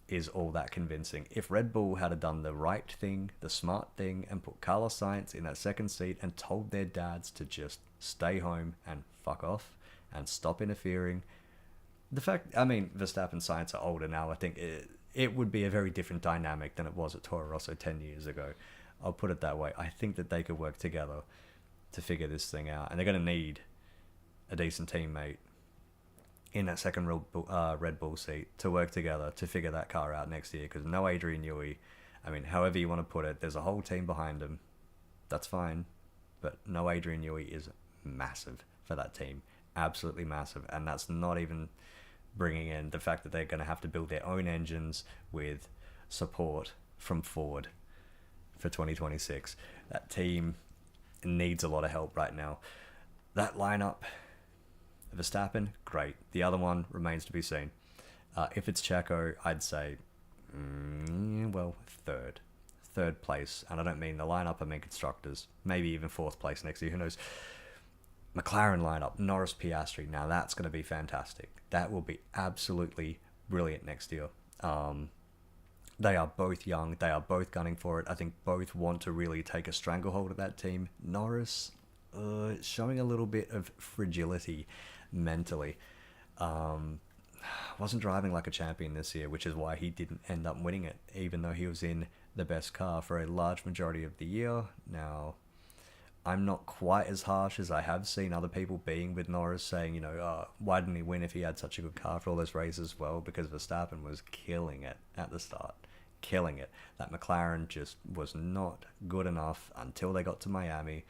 is all that convincing. If Red Bull had done the right thing, the smart thing, and put Carlos Sainz in that second seat and told their dads to just stay home and fuck off and stop interfering, Verstappen and Sainz are older now. I think it would be a very different dynamic than it was at Toro Rosso 10 years ago. I'll put it that way. I think that they could work together to figure this thing out, and they're going to need a decent teammate in that second Red Bull seat to work together to figure that car out next year, because no Adrian Newey, however you want to put it, there's a whole team behind him. That's fine, but no Adrian Newey is massive for that team. Absolutely massive, and that's not even bringing in the fact that they're going to have to build their own engines with support from Ford for 2026. That team needs a lot of help right now. That lineup, Verstappen, great. The other one remains to be seen. If it's Checo, I'd say, third place. And I don't mean the lineup, I mean constructors. Maybe even fourth place next year, who knows. McLaren lineup, Norris, Piastri. Now that's going to be fantastic. That will be absolutely brilliant next year. They are both young. They are both gunning for it. I think both want to really take a stranglehold of that team. Norris, showing a little bit of fragility mentally. Wasn't driving like a champion this year, which is why he didn't end up winning it, even though he was in the best car for a large majority of the year. Now, I'm not quite as harsh as I have seen other people being with Norris, saying, why didn't he win if he had such a good car for all those races? Well, because Verstappen was killing it at the start. Killing it. That McLaren just was not good enough until they got to Miami.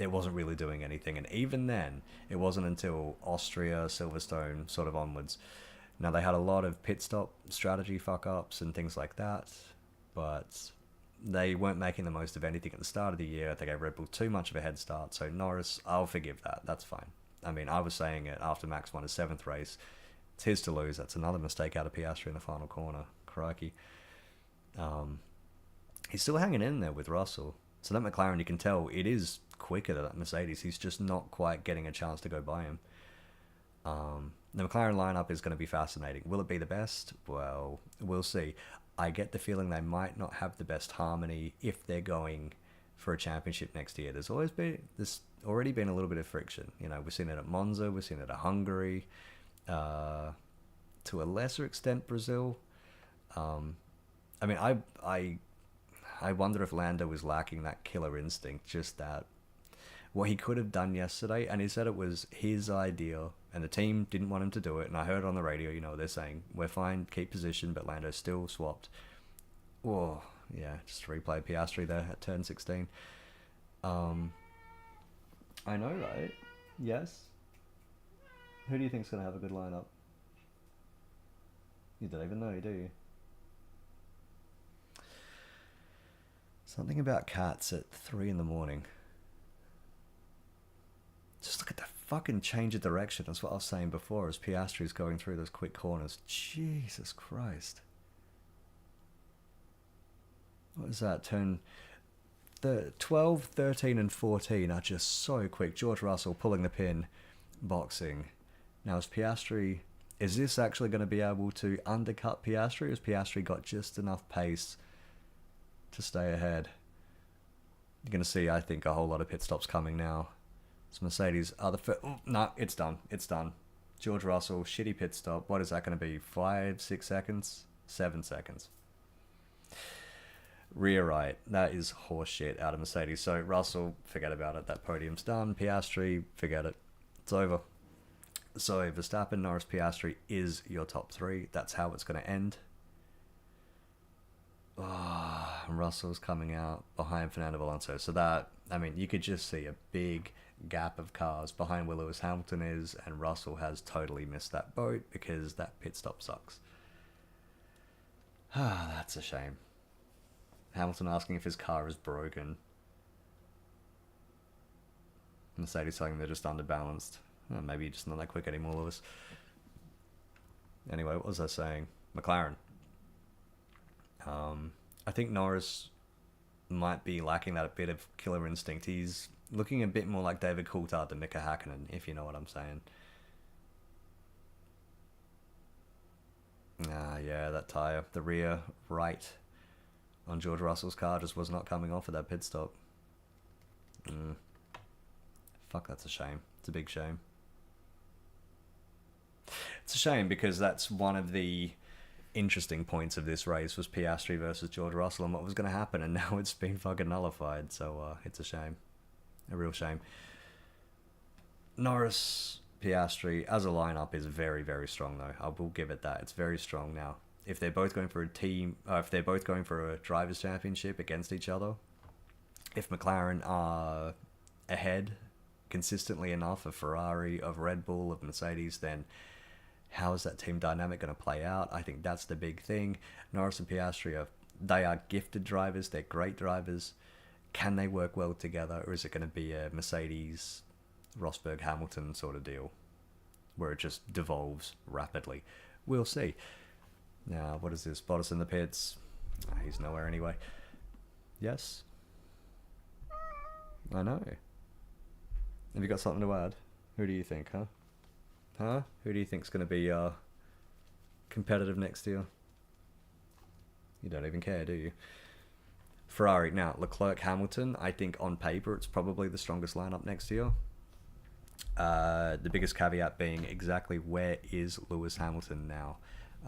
It wasn't really doing anything. And even then, it wasn't until Austria, Silverstone, sort of onwards. Now, they had a lot of pit stop strategy fuck-ups and things like that, but they weren't making the most of anything at the start of the year. They gave Red Bull too much of a head start. So Norris, I'll forgive that. That's fine. I was saying it after Max won his 7th race. It's his to lose. That's another mistake out of Piastri in the final corner. Crikey. He's still hanging in there with Russell. So that McLaren, you can tell, it is quicker than that Mercedes. He's just not quite getting a chance to go by him. The McLaren lineup is going to be fascinating. Will it be the best? Well, we'll see. I get the feeling they might not have the best harmony if they're going for a championship next year. There's already been a little bit of friction. We've seen it at Monza, we've seen it at Hungary, to a lesser extent Brazil. I wonder if Lando was lacking that killer instinct, just that what he could have done yesterday, and he said it was his idea, and the team didn't want him to do it, and I heard on the radio, they're saying, we're fine, keep position, but Lando still swapped. Whoa, yeah, just replay Piastri there at turn 16. I know, right? Yes? Who do you think's going to have a good lineup? You don't even know, do you? Something about cats at 3 in the morning. Just look at the fucking change of direction. That's what I was saying before, as Piastri's going through those quick corners. Jesus Christ. What is that? Turn 12, 13 and 14 are just so quick. George Russell pulling the pin, boxing. Now is Piastri... Is this actually going to be able to undercut Piastri? Or has Piastri got just enough pace to stay ahead? You're going to see, I think, a whole lot of pit stops coming now. It's Mercedes. No, it's done. It's done. George Russell, shitty pit stop. What is that going to be? 5, 6 seconds? 7 seconds. Rear right. That is horse shit out of Mercedes. So Russell, forget about it. That podium's done. Piastri, forget it. It's over. So Verstappen, Norris, Piastri is your top 3. That's how it's going to end. Oh, Russell's coming out behind Fernando Alonso. So that, I mean, you could just see a big gap of cars behind where Lewis Hamilton is, and Russell has totally missed that boat because that pit stop sucks. Ah, that's a shame. Hamilton asking if his car is broken. Mercedes telling they're just underbalanced. Oh, maybe just not that quick anymore, Lewis. Anyway, what was I saying? McLaren. I think Norris might be lacking that bit of killer instinct. He's looking a bit more like David Coulthard than Mika Hakkinen, if you know what I'm saying. Yeah, that tyre. The rear right on George Russell's car just was not coming off at that pit stop. Fuck, that's a shame. It's a big shame. It's a shame because that's one of the interesting points of this race was Piastri versus George Russell and what was going to happen, and now it's been fucking nullified, so it's a shame. A real shame. Norris, Piastri, as a lineup is very, very strong though. I will give it that. It's very strong now. If they're both going for a team, if they're both going for a drivers' championship against each other, if McLaren are ahead consistently enough of Ferrari, of Red Bull, of Mercedes, then how is that team dynamic going to play out? I think that's the big thing. Norris and Piastri they are gifted drivers. They're great drivers. Can they work well together, or is it going to be a Mercedes, Rosberg, Hamilton sort of deal, where it just devolves rapidly? We'll see. Now, what is this? Bottas in the pits. He's nowhere anyway. Yes? I know. Have you got something to add? Who do you think, huh? Who do you think's going to be competitive next year? You don't even care, do you? Ferrari. Now, Leclerc, Hamilton, I think on paper it's probably the strongest lineup next year. The biggest caveat being exactly where is Lewis Hamilton now?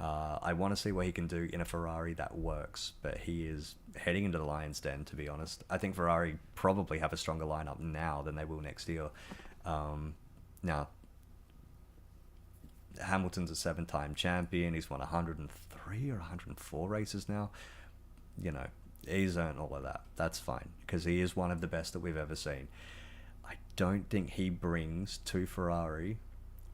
I want to see what he can do in a Ferrari that works, but he is heading into the lion's den, to be honest. I think Ferrari probably have a stronger lineup now than they will next year. Now, Hamilton's a 7-time champion. He's won 103 or 104 races now. You know, he's earned all of that. That's fine, because he is one of the best that we've ever seen. I don't think he brings to Ferrari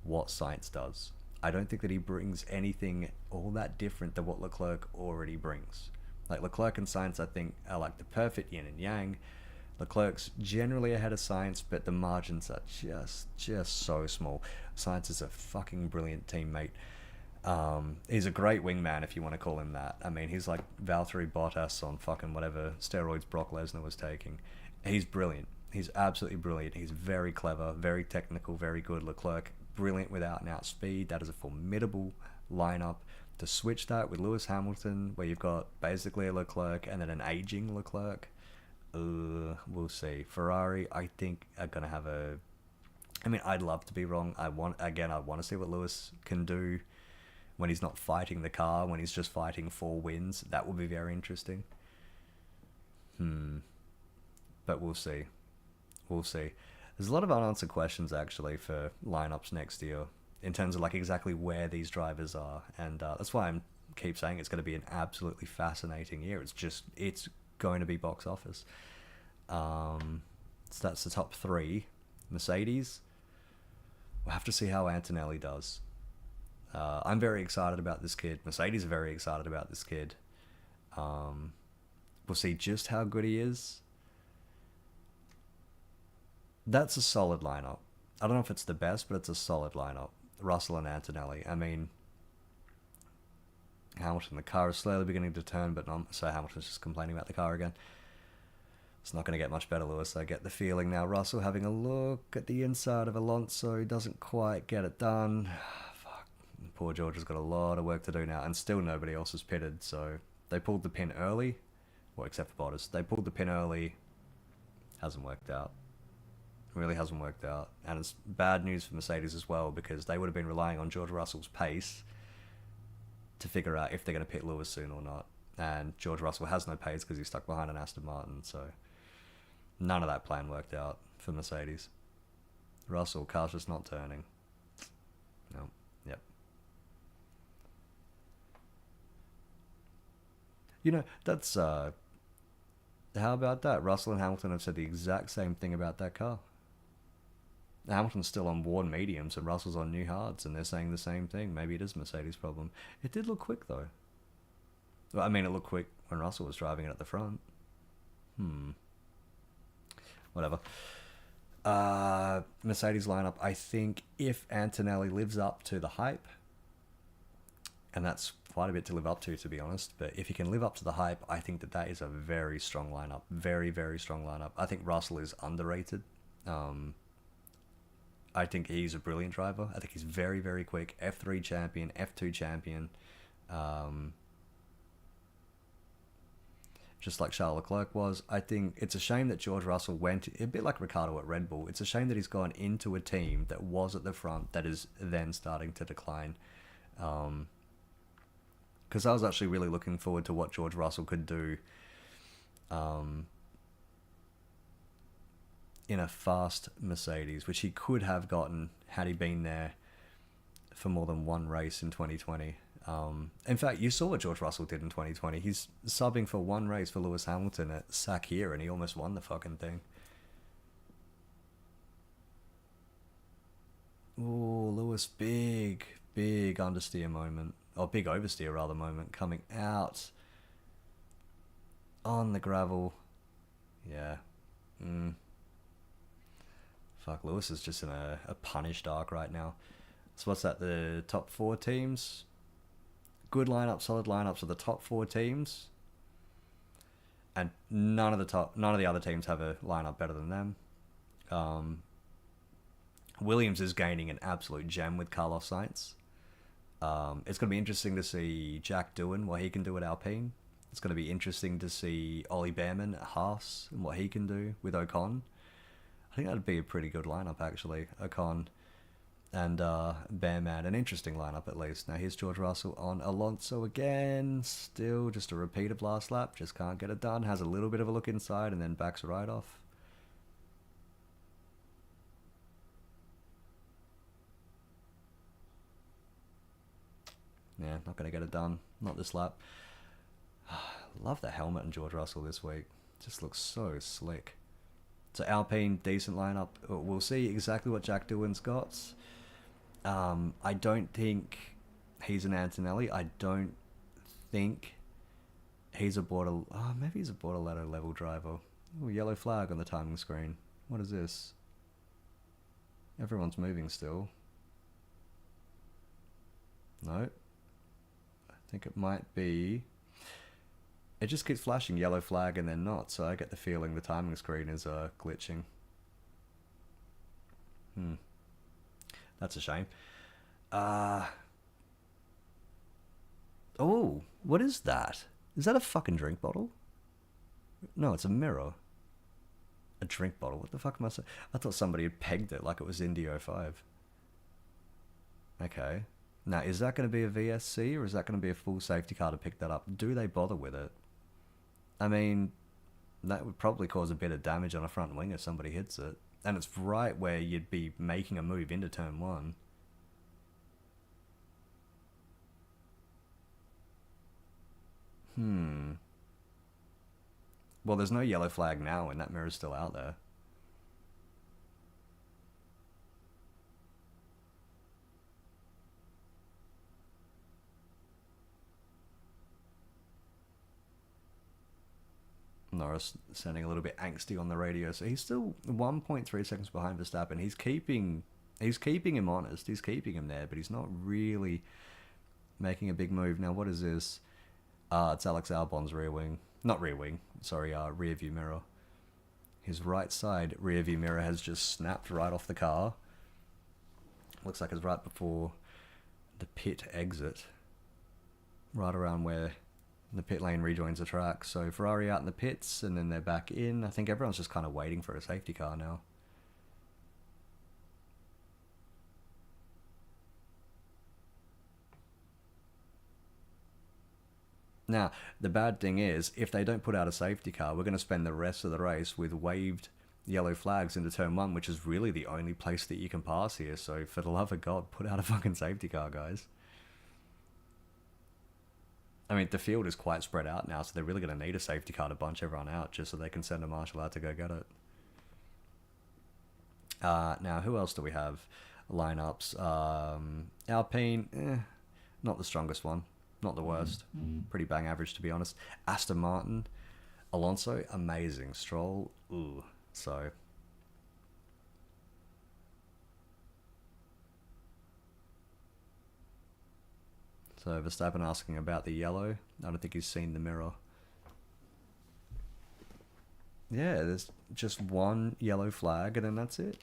what Sainz does. I don't think that he brings anything all that different than what Leclerc already brings. Like, Leclerc and Sainz, I think, are like the perfect yin and yang. Leclerc's generally ahead of Sainz, but the margins are just so small. Sainz is a fucking brilliant teammate. He's a great wingman, if you want to call him that. I mean, he's like Valtteri Bottas on fucking whatever steroids Brock Lesnar was taking. He's brilliant. He's absolutely brilliant. He's very clever, very technical, very good. Leclerc, brilliant with out-and-out speed. That is a formidable lineup. To switch that with Lewis Hamilton, where you've got basically a Leclerc and then an aging Leclerc, we'll see. Ferrari, I think, are going to have a... I mean, I'd love to be wrong. I want to see what Lewis can do when he's not fighting the car, when he's just fighting for wins. That will be very interesting. But we'll see. We'll see. There's a lot of unanswered questions, actually, for lineups next year, in terms of like exactly where these drivers are. And that's why I keep saying it's going to be an absolutely fascinating year. It's going to be box office. So that's the top 3. Mercedes, we'll have to see how Antonelli does. I'm very excited about this kid. Mercedes are very excited about this kid. We'll see just how good he is. That's a solid lineup. I don't know if it's the best, but it's a solid lineup. Russell and Antonelli. I mean, Hamilton, the car is slowly beginning to turn, but not, so Hamilton's just complaining about the car again. It's not going to get much better, Lewis. I get the feeling now. Russell having a look at the inside of Alonso. Doesn't quite get it done. Fuck. Poor George has got a lot of work to do now, and still nobody else is pitted, so they pulled the pin early. Well, except for Bottas. They pulled the pin early. Hasn't worked out. Really hasn't worked out. And it's bad news for Mercedes as well, because they would have been relying on George Russell's pace to figure out if they're going to pit Lewis soon or not. And George Russell has no pace because he's stuck behind an Aston Martin, so none of that plan worked out for Mercedes. Russell, car's just not turning. No. Yep. You know, that's How about that? Russell and Hamilton have said the exact same thing about that car. Hamilton's still on worn mediums and Russell's on new hards, and they're saying the same thing. Maybe it is Mercedes' problem. It did look quick, though. Well, I mean, it looked quick when Russell was driving it at the front. Whatever. Mercedes lineup, I think if Antonelli lives up to the hype, and that's quite a bit to live up to be honest, but if he can live up to the hype, I think that is a very strong lineup. Very, very strong lineup. I think Russell is underrated. I think he's a brilliant driver. I think he's very, very quick. F3 champion, F2 champion. Just like Charles Leclerc was. I think it's a shame that George Russell went, a bit like Ricciardo at Red Bull, it's a shame that he's gone into a team that was at the front that is then starting to decline. Because I was actually really looking forward to what George Russell could do in a fast Mercedes, which he could have gotten had he been there for more than one race in 2020. In fact, you saw what George Russell did in 2020. He's subbing for one race for Lewis Hamilton at Sakir, and he almost won the fucking thing. Ooh, Lewis, big understeer moment. Or big oversteer, rather, moment. Coming out on the gravel. Yeah. Fuck, Lewis is just in a punished arc right now. So what's that, the top 4 teams? Good lineup, solid lineups of the top 4 teams. And none of the other teams have a lineup better than them. Williams is gaining an absolute gem with Carlos Sainz. It's going to be interesting to see Jack Doohan, what he can do at Alpine. It's going to be interesting to see Ollie Behrman at Haas and what he can do with Ocon. I think that'd be a pretty good lineup, actually. Ocon and Behrman, an interesting lineup at least. Now here's George Russell on Alonso again. Still just a repeat of last lap. Just can't get it done. Has a little bit of a look inside and then backs right off. Yeah, not going to get it done. Not this lap. Love the helmet and George Russell this week. Just looks so slick. So Alpine, decent lineup. We'll see exactly what Jack Doohan's got. I don't think he's an Antonelli. I don't think he's a maybe he's a Bortoletto level driver. Ooh, yellow flag on the timing screen. What is this? Everyone's moving still. No. I think it might be... It just keeps flashing yellow flag and then not, so I get the feeling the timing screen is glitching. That's a shame. Oh, what is that? Is that a fucking drink bottle? No, it's a mirror. A drink bottle? What the fuck am I saying? I thought somebody had pegged it like it was Indy 05. Okay. Now, is that going to be a VSC or is that going to be a full safety car to pick that up? Do they bother with it? I mean, that would probably cause a bit of damage on a front wing if somebody hits it. And it's right where you'd be making a move into turn 1. Well, there's no yellow flag now and that mirror's still out there. Norris sounding a little bit angsty on the radio, so he's still 1.3 seconds behind Verstappen. He's keeping him honest, he's keeping him there, but he's not really making a big move. Now, what is this? It's Alex Albon's rear view mirror. His right side rear view mirror has just snapped right off the car. Looks like it's right before the pit exit, right around where the pit lane rejoins the track. So Ferrari out in the pits and then they're back in. I think everyone's just kind of waiting for a safety car now. Now, the bad thing is, if they don't put out a safety car, we're going to spend the rest of the race with waved yellow flags into turn 1, which is really the only place that you can pass here. So for the love of God, put out a fucking safety car, guys. I mean, the field is quite spread out now, so they're really going to need a safety car to bunch everyone out just so they can send a marshal out to go get it. Now, who else do we have? Lineups. Alpine, not the strongest one. Not the worst. Pretty bang average, to be honest. Aston Martin. Alonso, amazing. Stroll, ooh. So Verstappen asking about the yellow. I don't think he's seen the mirror. Yeah, there's just one yellow flag and then that's it.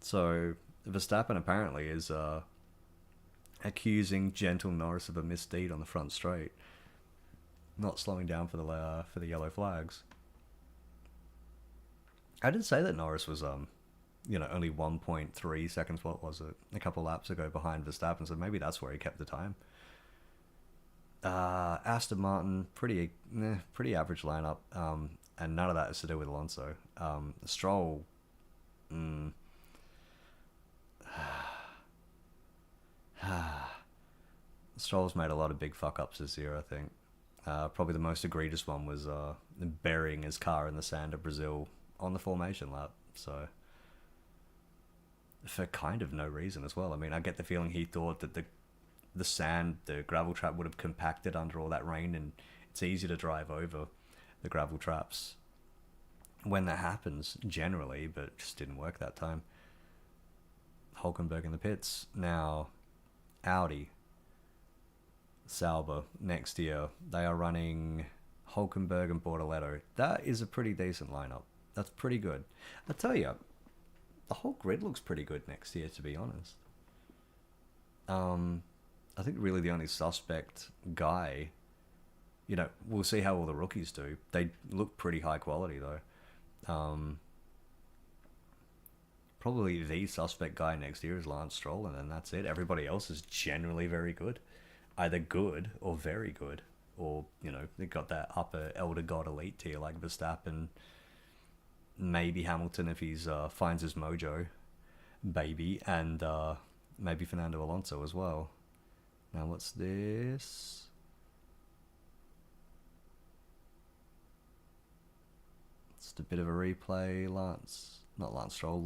So Verstappen apparently is accusing gentle Norris of a misdeed on the front straight, not slowing down for the yellow flags. I did say that Norris was only 1.3 seconds, what was it, a couple laps ago behind Verstappen, so maybe that's where he kept the time. Aston Martin, pretty average lineup, and none of that is to do with Alonso. Stroll, Stroll's made a lot of big fuck ups this year, I think. Probably the most egregious one was burying his car in the sand of Brazil on the formation lap. So, for kind of no reason as well. I mean, I get the feeling he thought that the sand, the gravel trap would have compacted under all that rain, and it's easy to drive over the gravel traps when that happens generally, but it just didn't work that time. Hulkenberg in the pits. Now, Audi, Sauber next year, they are running Hulkenberg and Bortoletto. That is a pretty decent lineup. That's pretty good. I tell you, the whole grid looks pretty good next year, to be honest. I think really the only suspect guy, we'll see how all the rookies do. They look pretty high quality though. Probably the suspect guy next year is Lance Stroll, and then that's it. Everybody else is generally very good. Either good or very good. Or, they've got that upper elder god elite tier like Verstappen, maybe Hamilton if he's finds his mojo, baby, and maybe Fernando Alonso as well. Now, what's this? It's a bit of a replay. Lance Stroll.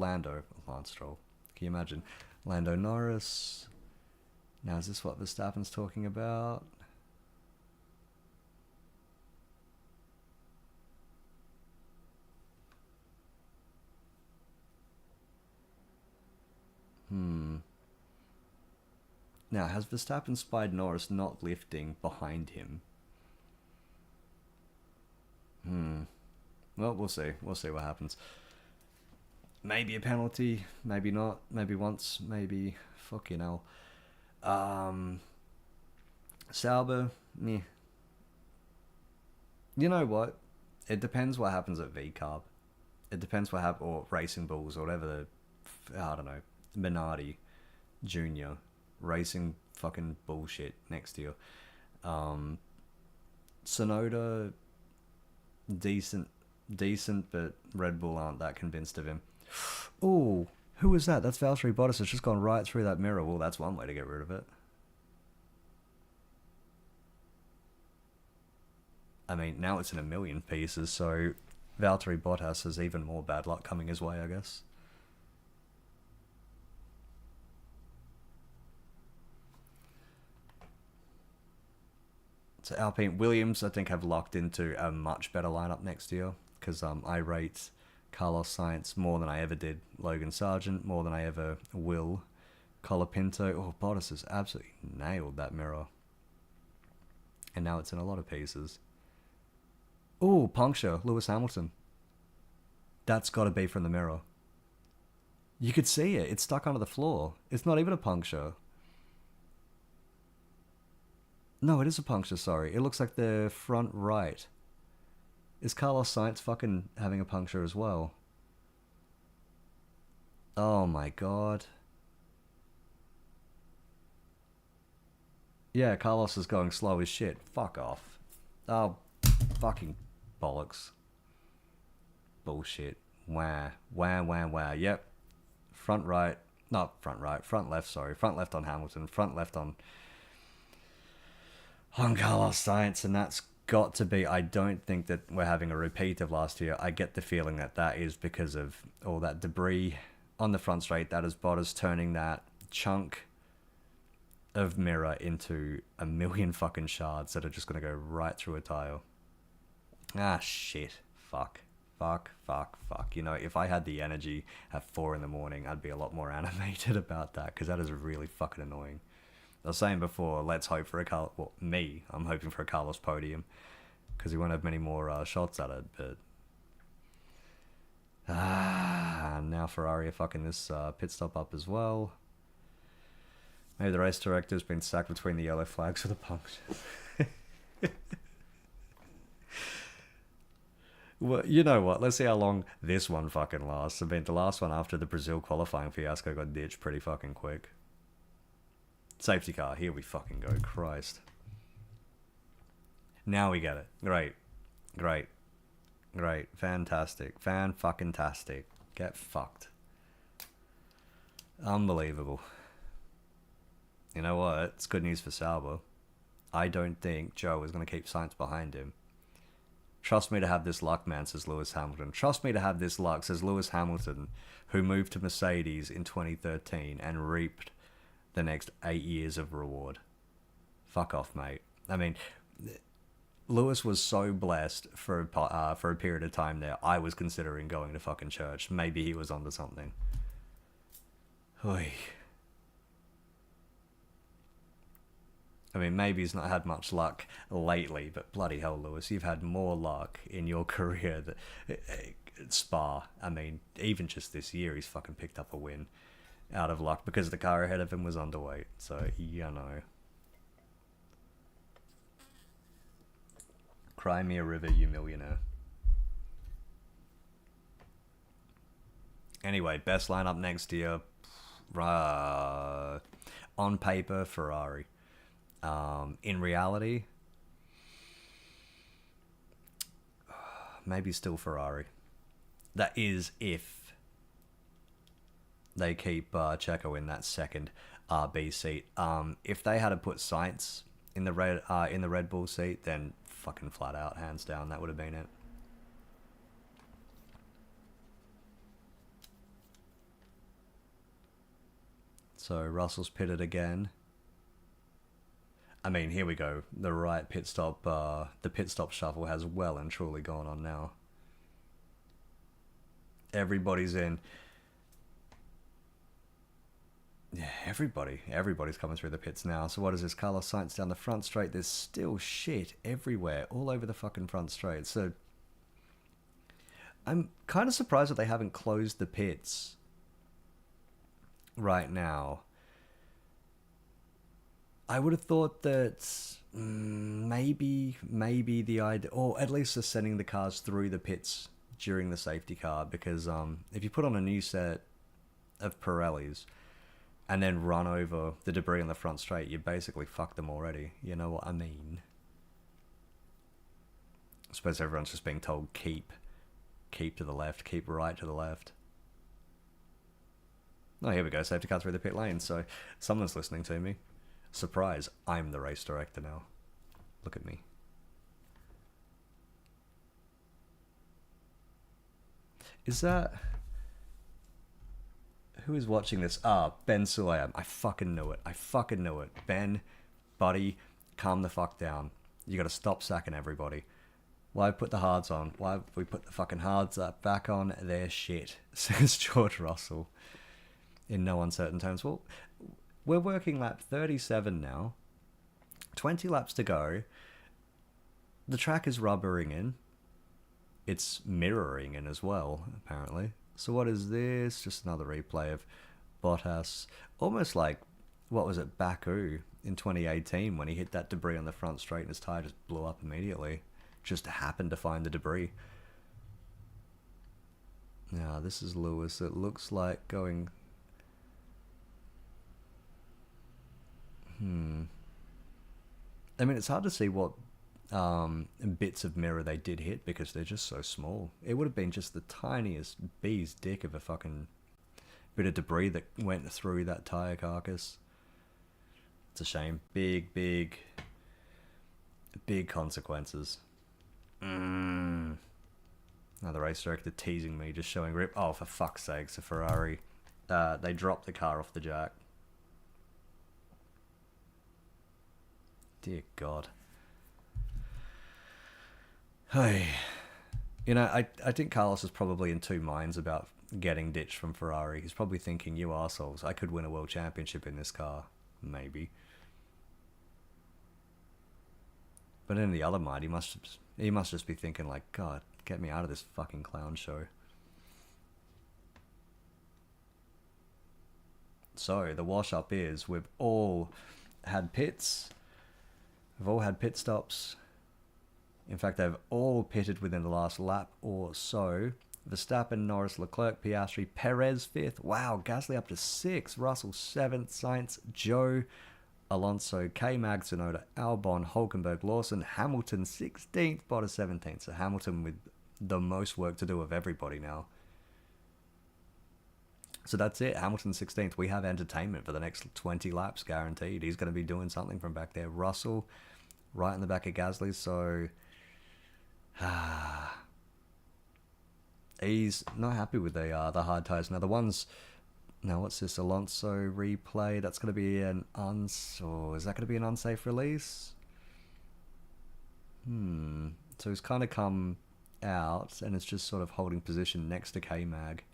Can you imagine? Lando Norris. Now, is this what Verstappen's talking about? Now, has Verstappen spied Norris not lifting behind him? Well, we'll see. We'll see what happens. Maybe a penalty, maybe not, maybe once, maybe fucking hell. Sauber, meh. You know what? It depends what happens at V-Carb. It depends what happens, or Racing Bulls, or whatever I don't know, Minardi Jr. Racing fucking bullshit next year. Sonoda, decent, but Red Bull aren't that convinced of him. Oh, who was that? That's Valtteri Bottas. It's just gone right through that mirror. Well, that's one way to get rid of it. I mean, now it's in a million pieces, so Valtteri Bottas has even more bad luck coming his way, I guess. So Alpine Williams, I think, have locked into a much better lineup next year, because I rate Carlos Sainz more than I ever did Logan Sargent, more than I ever will Colapinto. Oh, Bottas has absolutely nailed that mirror. And now it's in a lot of pieces. Oh, puncture, Lewis Hamilton. That's got to be from the mirror. You could see it. It's stuck under the floor. It's not even a puncture. No, it is a puncture, sorry. It looks like the front right. Is Carlos Sainz fucking having a puncture as well? Oh my god. Yeah, Carlos is going slow as shit. Fuck off. Oh, fucking bollocks. Bullshit. Wah. Yep. front right, not front right, front left, sorry, front left on Hamilton, front left on Carlos Sainz, and that's got to be, I don't think that we're having a repeat of last year. I get the feeling that that is because of all that debris on the front straight. That is Bottas turning that chunk of mirror into a million fucking shards that are just going to go right through a tile. Ah, shit. Fuck. You know, if I had the energy at 4 in the morning, I'd be a lot more animated about that, because that is really fucking annoying. I was saying before, let's hope for a Carlos... Well, I'm hoping for a Carlos podium, because he won't have many more shots at it, but... now Ferrari are fucking this pit stop up as well. Maybe the race director's been sacked between the yellow flags for the puncture. Well, you know what? Let's see how long this one fucking lasts. I mean, the last one after the Brazil qualifying fiasco got ditched pretty fucking quick. Safety car. Here we fucking go. Christ. Now we get it. Great. Fantastic. Fan-fucking-tastic. Get fucked. Unbelievable. You know what? It's good news for Sauber. I don't think Joe is going to keep Sainz behind him. Trust me to have this luck, man, says Lewis Hamilton. Trust me to have this luck, says Lewis Hamilton, who moved to Mercedes in 2013 and reaped the next 8 years of reward. Fuck off, mate. I mean, Lewis was so blessed for a period of time there. I was considering going to fucking church. Maybe he was onto something. Oy. I mean, maybe he's not had much luck lately, but bloody hell, Lewis, you've had more luck in your career at Spa. I mean, even just this year, he's fucking picked up a win out of luck because the car ahead of him was underweight. So, you know. Cry me a river, you millionaire. Anyway, best lineup next year. On paper, Ferrari. In reality, maybe still Ferrari. That is if they keep Checo in that second RB seat. If they had to put Sainz in the Red Bull seat, then fucking flat out, hands down, that would have been it. So Russell's pitted again. I mean, here we go. The right pit stop, the pit stop shuffle has well and truly gone on now. Everybody's in. Yeah, everybody's coming through the pits now. So what is this? Carlos Sainz down the front straight. There's still shit everywhere, all over the fucking front straight. So I'm kind of surprised that they haven't closed the pits right now. I would have thought that maybe the idea, or at least just sending the cars through the pits during the safety car, because if you put on a new set of Pirellis and then run over the debris on the front straight, you basically fucked them already. You know what I mean? I suppose everyone's just being told keep to the left, keep right to the left. Oh, here we go, safety car through the pit lane, so someone's listening to me. Surprise, I'm the race director now. Look at me. Is that... Who is watching this? Ben Sulayam. I fucking knew it. Ben, buddy, calm the fuck down. You gotta stop sacking everybody. Why put the hards on? Why have we put the fucking hards back on? They're shit, says George Russell. In no uncertain terms. Well, we're working lap 37 now. 20 laps to go. The track is rubbering in. It's mirroring in as well, apparently. So what is this? Just another replay of Bottas. Almost like, what was it, Baku in 2018 when he hit that debris on the front straight and his tyre just blew up immediately. Just happened to find the debris. Now, this is Lewis. It looks like going... I mean, it's hard to see what bits of mirror they did hit because they're just so small. It would have been just the tiniest bee's dick of a fucking bit of debris that went through that tyre carcass. It's a shame. Big, big, big consequences. Now the race director teasing me, just showing rip. Oh, for fuck's sake, it's a Ferrari. They dropped the car off the jack. Dear God. Hey. You know, I think Carlos is probably in two minds about getting ditched from Ferrari. He's probably thinking, you arseholes, I could win a world championship in this car. Maybe. But in the other mind, he must just be thinking like, God, get me out of this fucking clown show. So, the wash-up is, we've all had pits. We've all had pit stops. In fact, they've all pitted within the last lap or so. Verstappen, Norris, Leclerc, Piastri, Perez 5th. Wow, Gasly up to 6th. Russell 7th. Sainz, Joe, Alonso, K-Mag, Tsunoda, Albon, Hulkenberg, Lawson, Hamilton 16th, Bottas 17th. So Hamilton with the most work to do of everybody now. So that's it. Hamilton 16th. We have entertainment for the next 20 laps guaranteed. He's going to be doing something from back there. Russell right in the back of Gasly. So he's not happy with the hard tyres. Now the ones, now what's this Alonso replay? That's going to be an is that going to be an unsafe release? So he's kind of come out and it's just sort of holding position next to K-Mag.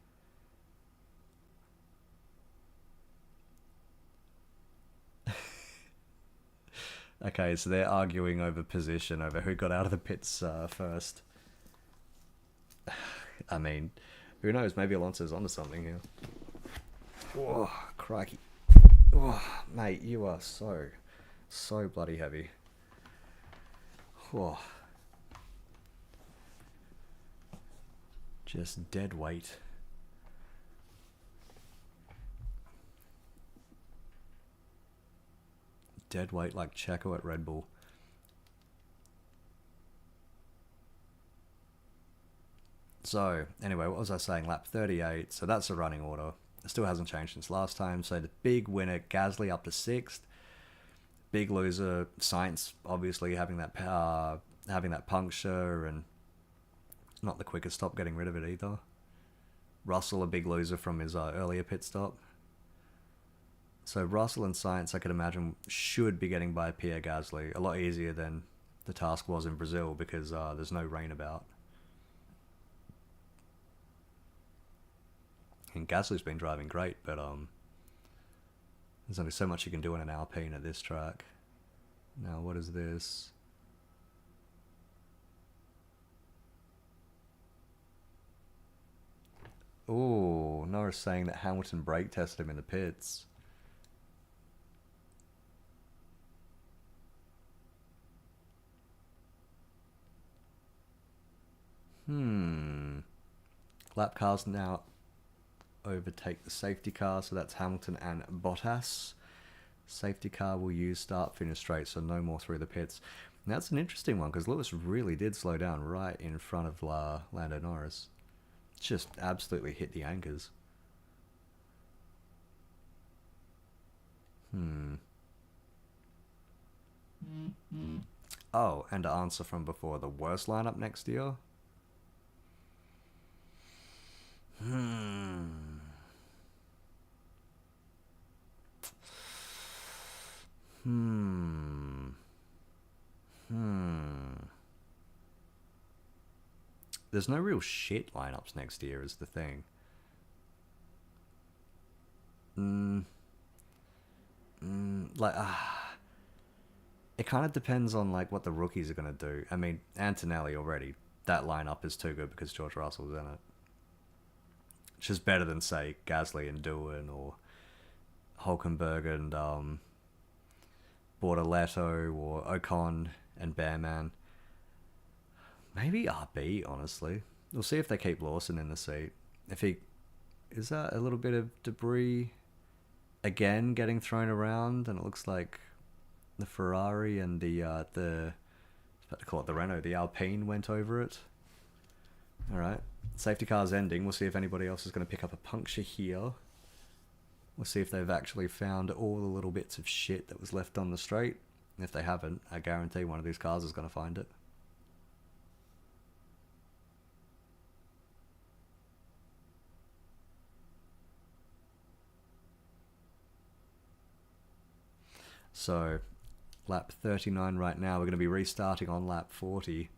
Okay, so they're arguing over position, over who got out of the pits first. I mean, who knows? Maybe Alonso's onto something here. Oh, crikey. Oh, mate, you are so bloody heavy. Oh. Just dead weight. Dead weight like Checo at Red Bull. So, anyway, what was I saying? Lap 38. So that's the running order. It still hasn't changed since last time. So the big winner, Gasly up to 6th. Big loser, Sainz, obviously having that puncture and not the quickest stop getting rid of it either. Russell, a big loser from his earlier pit stop. So Russell and Sainz, I could imagine, should be getting by Pierre Gasly a lot easier than the task was in Brazil because there's no rain about. And Gasly's been driving great, but there's only so much you can do in an Alpine at this track. Now, what is this? Oh, Norris saying that Hamilton brake tested him in the pits. Lap cars now overtake the safety car, so that's Hamilton and Bottas. Safety car will use start finish straight, so no more through the pits. And that's an interesting one because Lewis really did slow down right in front of Lando Norris. Just absolutely hit the anchors. Oh, and to answer from before, the worst lineup next year? There's no real shit lineups next year is the thing. It kind of depends on like what the rookies are going to do. I mean, Antonelli already, that lineup is too good because George Russell's in it. Which is better than, say, Gasly and Doohan or Hulkenberg and Bortoletto or Ocon and Bearman. Maybe RB, honestly. We'll see if they keep Lawson in the seat. If he... Is that a little bit of debris again getting thrown around? And it looks like the Ferrari and the I was about to call it the Renault, the Alpine went over it. Alright. Safety car's ending. We'll see if anybody else is going to pick up a puncture here. We'll see if they've actually found all the little bits of shit that was left on the straight. If they haven't, I guarantee one of these cars is going to find it. So, lap 39 right now. We're going to be restarting on lap 40.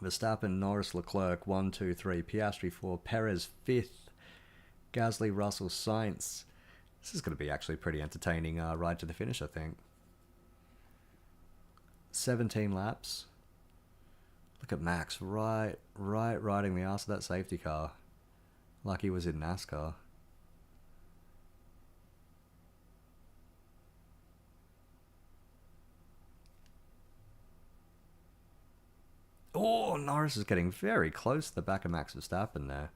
Verstappen, Norris, Leclerc, 1, 2, 3. Piastri, 4. Perez, 5th. Gasly, Russell, Sainz. This is going to be actually pretty entertaining ride to the finish, I think. 17 laps. Look at Max, right riding the ass of that safety car. Like he was in NASCAR. Oh, Norris is getting very close to the back of Max Verstappen there.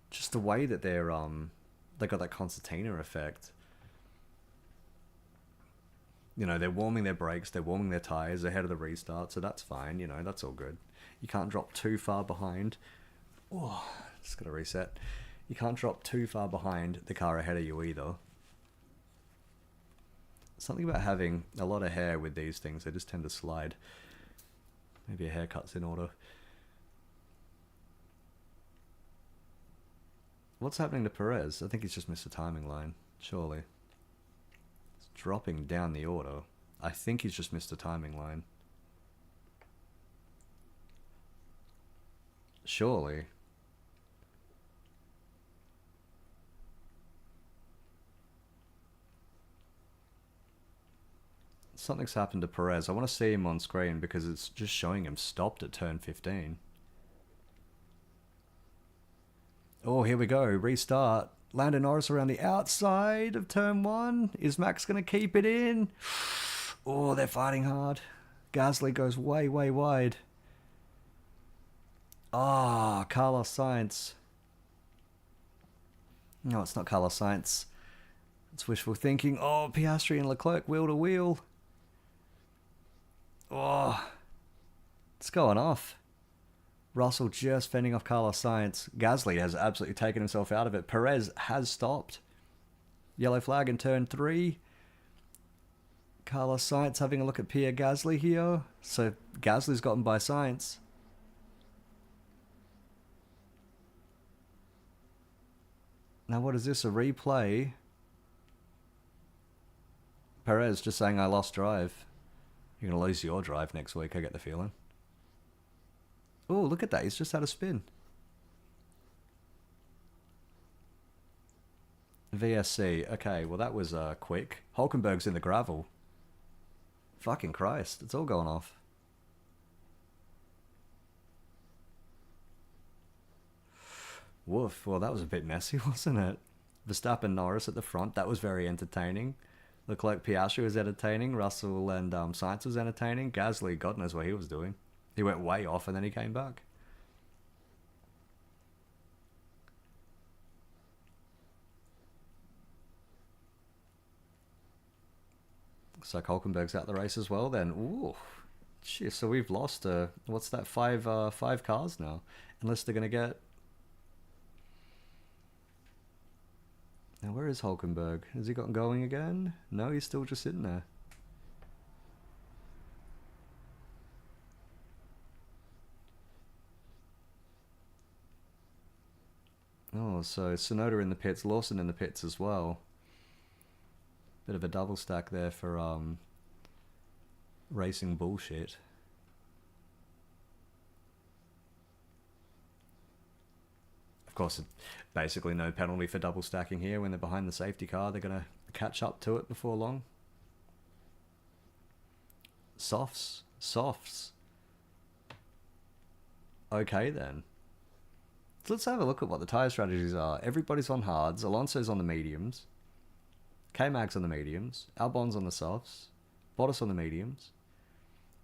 Just the way that they got that concertina effect. You know, they're warming their brakes, they're warming their tyres ahead of the restart, so that's fine, you know, that's all good. You can't drop too far behind. Oh, just gotta reset. You can't drop too far behind the car ahead of you either. Something about having a lot of hair with these things, they just tend to slide. Maybe a haircut's in order. What's happening to Perez? I think he's just missed a timing line, surely. Dropping down the order. I think he's just missed a timing line. Surely. Something's happened to Perez. I want to see him on screen because it's just showing him stopped at turn 15. Oh, here we go. Restart. Lando Norris around the outside of turn 1. Is Max going to keep it in? Oh, they're fighting hard. Gasly goes way wide. Ah, Carlos Sainz. No, it's not Carlos Sainz. It's wishful thinking. Oh, Piastri and Leclerc wheel to wheel. Oh, it's going off. Russell just fending off Carlos Sainz. Gasly has absolutely taken himself out of it. Perez has stopped. Yellow flag in turn 3. Carlos Sainz having a look at Pierre Gasly here. So Gasly's gotten by Sainz. Now what is this, a replay? Perez just saying I lost drive. You're going to lose your drive next week, I get the feeling. Oh, look at that. He's just had a spin. VSC. Okay, well that was quick. Hulkenberg's in the gravel. Fucking Christ. It's all going off. Woof. Well, that was a bit messy, wasn't it? Verstappen Norris at the front. That was very entertaining. Leclerc Piastri was entertaining. Russell and Sainz was entertaining. Gasly, God knows what he was doing. He went way off and then he came back. Looks like Hulkenberg's out the race as well then. Ooh. Shit, so we've lost, what's that, five cars now. Unless they're going to get... Now where is Hulkenberg? Has he gotten going again? No, he's still just sitting there. Oh, so Tsunoda in the pits, Lawson in the pits as well. Bit of a double stack there for racing bullshit. Of course, basically no penalty for double stacking here. When they're behind the safety car, they're going to catch up to it before long. Softs. Okay then. So let's have a look at what the tyre strategies are. Everybody's on hards. Alonso's on the mediums. K-Mag's on the mediums. Albon's on the softs. Bottas on the mediums.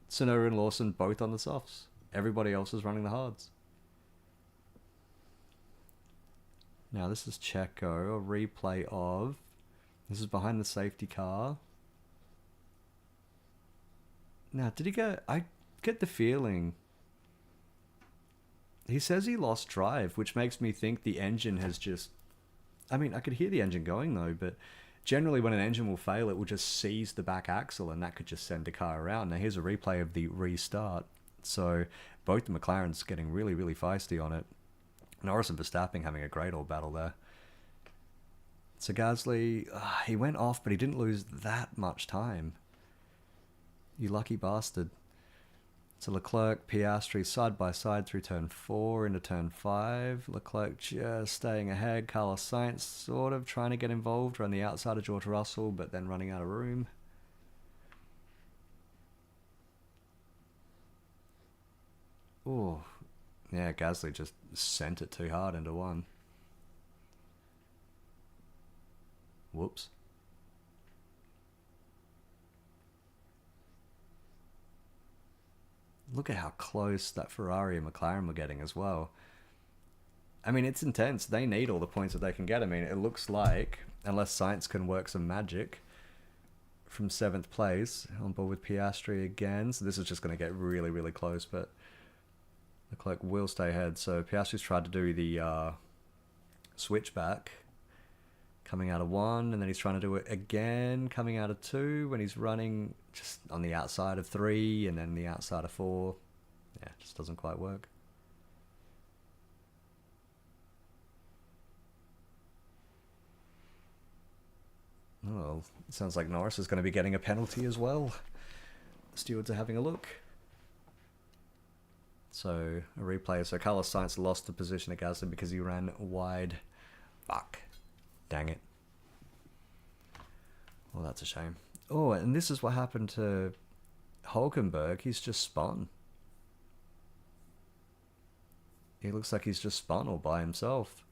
Tsunoda and Lawson both on the softs. Everybody else is running the hards. Now this is Checo, a replay of... This is behind the safety car. Now, did he go... I get the feeling... He says he lost drive, which makes me think the engine has just... I mean, I could hear the engine going though, but generally when an engine will fail, it will just seize the back axle and that could just send the car around. Now here's a replay of the restart. So both the McLarens getting really, really feisty on it. Norris and Verstappen having a great old battle there. So Gasly, he went off, but he didn't lose that much time. You lucky bastard. So Leclerc, Piastri side by side through turn 4 into turn 5. Leclerc just staying ahead. Carlos Sainz sort of trying to get involved around the outside of George Russell, but then running out of room. Oh, yeah, Gasly just sent it too hard into one. Whoops. Look at how close that Ferrari and McLaren were getting as well. I mean, it's intense. They need all the points that they can get. I mean, it looks like, unless Sainz can work some magic, from 7th place, on board with Piastri again. So this is just going to get really, really close, but Leclerc will stay ahead. So Piastri's tried to do the switchback, coming out of 1, and then he's trying to do it again, coming out of 2, when he's running just on the outside of 3, and then the outside of 4. Yeah, it just doesn't quite work. Well, it sounds like Norris is going to be getting a penalty as well. Stewards are having a look. So, a replay. So, Carlos Sainz lost the position at Gasly because he ran wide. Fuck. Dang it. Well, that's a shame. Oh, and this is what happened to Hulkenberg. He's just spun. He looks like he's just spun all by himself.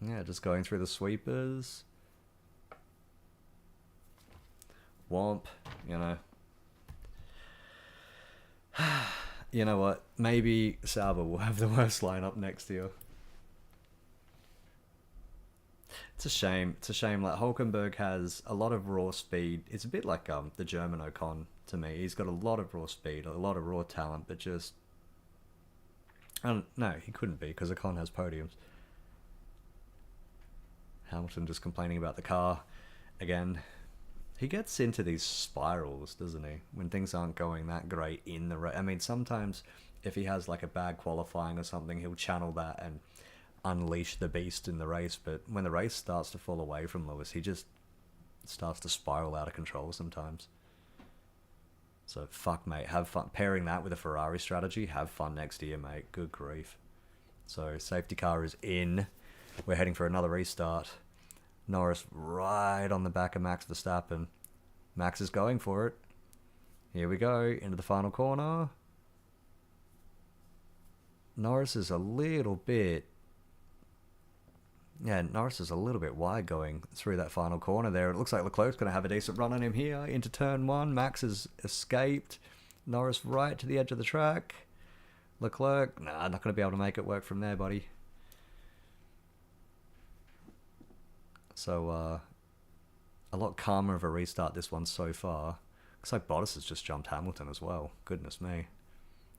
Yeah, just going through the sweepers. Womp, you know. You know what? Maybe Sauber will have the worst lineup next year. It's a shame. It's a shame. Like, Hulkenberg has a lot of raw speed. It's a bit like the German Ocon to me. He's got a lot of raw speed, a lot of raw talent, but just... no, he couldn't be, because Ocon has podiums. Hamilton just complaining about the car again. He gets into these spirals, doesn't he? When things aren't going that great in the race. I mean, sometimes if he has like a bad qualifying or something, he'll channel that and unleash the beast in the race. But when the race starts to fall away from Lewis, he just starts to spiral out of control sometimes. So fuck, mate. Have fun. Pairing that with a Ferrari strategy, have fun next year, mate. Good grief. So safety car is in. We're heading for another restart. Norris right on the back of Max Verstappen. Max is going for it. Here we go, into the final corner. Norris is a little bit... Yeah, Norris is a little bit wide going through that final corner there. It looks like Leclerc's going to have a decent run on him here. Into turn 1, Max has escaped. Norris right to the edge of the track. Leclerc, nah, not going to be able to make it work from there, buddy. So, a lot calmer of a restart this one so far. Looks like Bottas has just jumped Hamilton as well. Goodness me.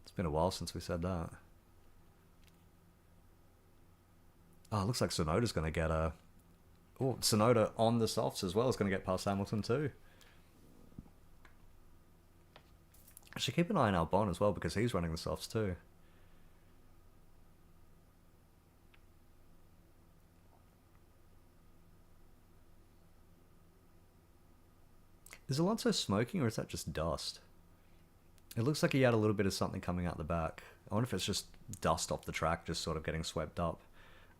It's been a while since we said that. Oh, looks like Tsunoda's going to get a... Oh, Tsunoda on the softs as well is going to get past Hamilton too. I should keep an eye on Albon as well because he's running the softs too. Is Alonso smoking or is that just dust? It looks like he had a little bit of something coming out the back. I wonder if it's just dust off the track just sort of getting swept up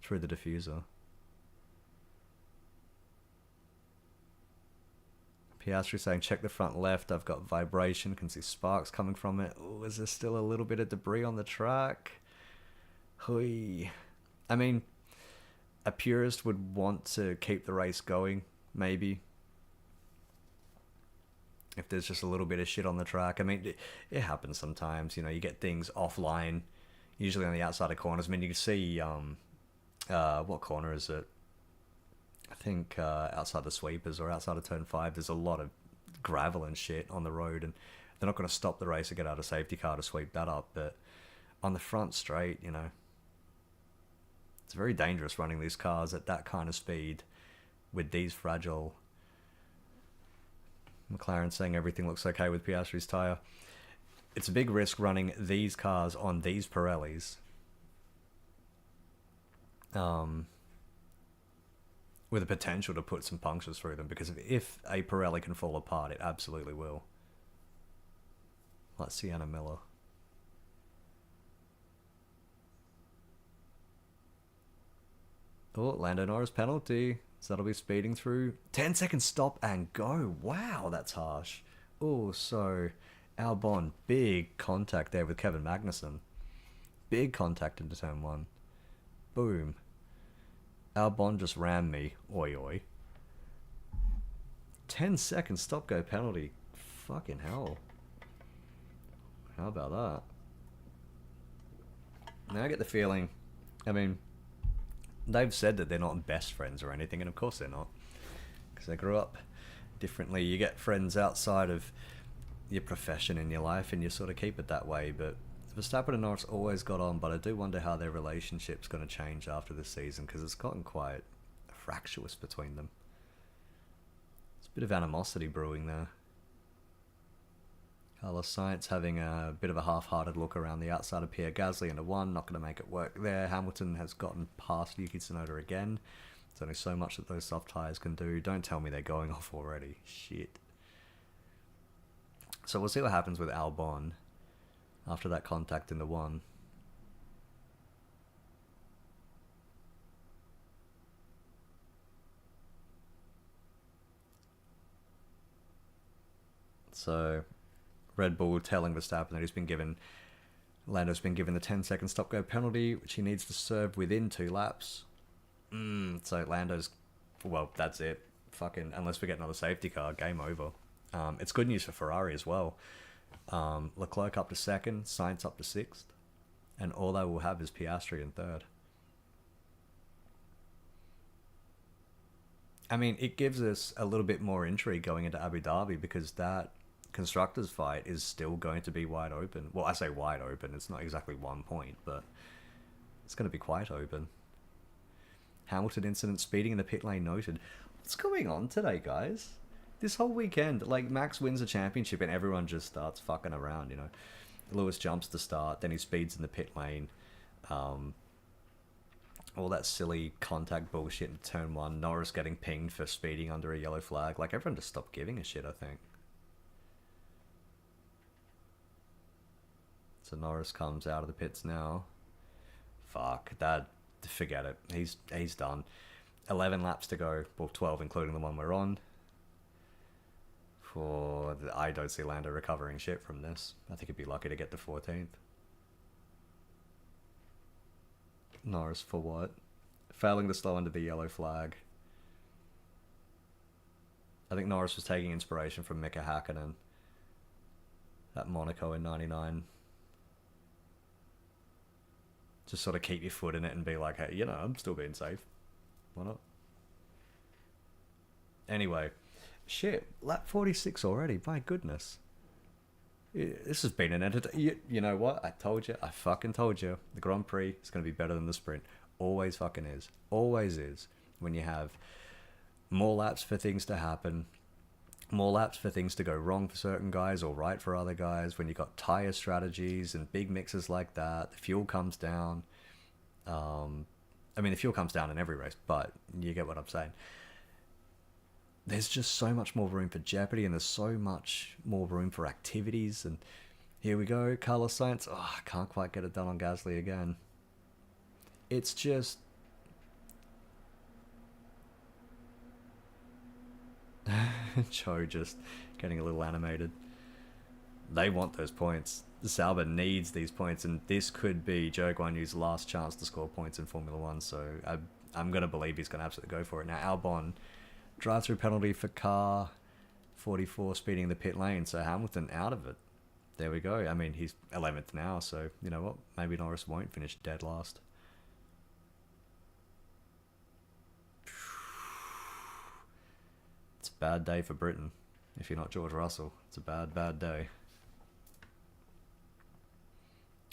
through the diffuser. Piastri saying, check the front left, I've got vibration, can see sparks coming from it. Oh, is there still a little bit of debris on the track? Hui. I mean, a purist would want to keep the race going, maybe. If there's just a little bit of shit on the track. I mean, it happens sometimes, you know, you get things offline, usually on the outside of corners. I mean, you can see, what corner is it? I think outside the sweepers or outside of turn 5, there's a lot of gravel and shit on the road, and They're not going to stop the race or get out a safety car to sweep that up, but on the front straight, you know, it's very dangerous running these cars at that kind of speed with these fragile... McLaren saying everything looks okay with Piastri's tyre. It's a big risk running these cars on these Pirellis. With the potential to put some punctures through them, because if a Pirelli can fall apart, it absolutely will. Like Sienna Miller. Oh, Lando Norris penalty. So that'll be speeding through. 10-second stop and go. Wow, that's harsh. Oh, so Albon, big contact there with Kevin Magnussen. Big contact into turn 1. Boom. Albon just rammed me. Oi, oi. 10-second stop-go penalty. Fucking hell. How about that? Now I get the feeling... I mean... They've said that they're not best friends or anything, and of course they're not. Because they grew up differently. You get friends outside of your profession in your life, and you sort of keep it that way. But Verstappen and Norris always got on, but I do wonder how their relationship's going to change after this season, because it's gotten quite fractious between them. There's a bit of animosity brewing there. Carlos Sainz having a bit of a half-hearted look around the outside of Pierre Gasly into 1, not going to make it work there. Hamilton has gotten past Yuki Tsunoda again. There's only so much that those soft tyres can do. Don't tell me they're going off already. Shit. So we'll see what happens with Albon after that contact in the 1. So... Red Bull telling Verstappen that Lando's been given the 10-second stop-go penalty, which he needs to serve within 2 laps. So Lando's... Well, that's it. Fucking... Unless we get another safety car, game over. It's good news for Ferrari as well. Leclerc up to 2nd, Sainz up to 6th. And all they will have is Piastri in 3rd. I mean, it gives us a little bit more intrigue going into Abu Dhabi, because that... Constructors fight is still going to be wide open. Well, I say wide open, it's not exactly 1 point, but it's going to be quite open. Hamilton incident, speeding in the pit lane noted. What's going on today, guys? This whole weekend, like, Max wins a championship and everyone just starts fucking around, you know. Lewis jumps to start, then he speeds in the pit lane. All that silly contact bullshit in turn 1. Norris getting pinged for speeding under a yellow flag. Like, everyone just stopped giving a shit, I think. So Norris comes out of the pits now. Fuck, that... Forget it. He's done. 11 laps to go. Well, 12 including the one we're on. I don't see Lando recovering shit from this. I think he'd be lucky to get to 14th. Norris for what? Failing to slow under the yellow flag. I think Norris was taking inspiration from Mika Hakkinen at Monaco in 99. Just sort of keep your foot in it and be like, hey, you know, I'm still being safe. Why not? Anyway, shit, lap 46 already. My goodness. This has been an entertainment. You know what? I told you. I fucking told you. The Grand Prix is going to be better than the sprint. Always fucking is. Always is. When you have more laps for things to happen, more laps for things to go wrong for certain guys or right for other guys, when you've got tyre strategies and big mixes like that, the fuel comes down. I mean, the fuel comes down in every race, but you get what I'm saying. There's just so much more room for jeopardy, and there's so much more room for activities. And here we go, Carlos Sainz. Oh, I can't quite get it done on Gasly again. It's just... Joe just getting a little animated. They want those points. Sauber needs these points, and this could be Zhou Guanyu's last chance to score points in Formula 1, so I'm going to believe he's going to absolutely go for it. Now, Albon, drive-through penalty for car 44 speeding the pit lane, so Hamilton out of it. There we go. I mean, he's 11th now, so you know what? Maybe Norris won't finish dead last. It's a bad day for Britain. If you're not George Russell, it's a bad, bad day.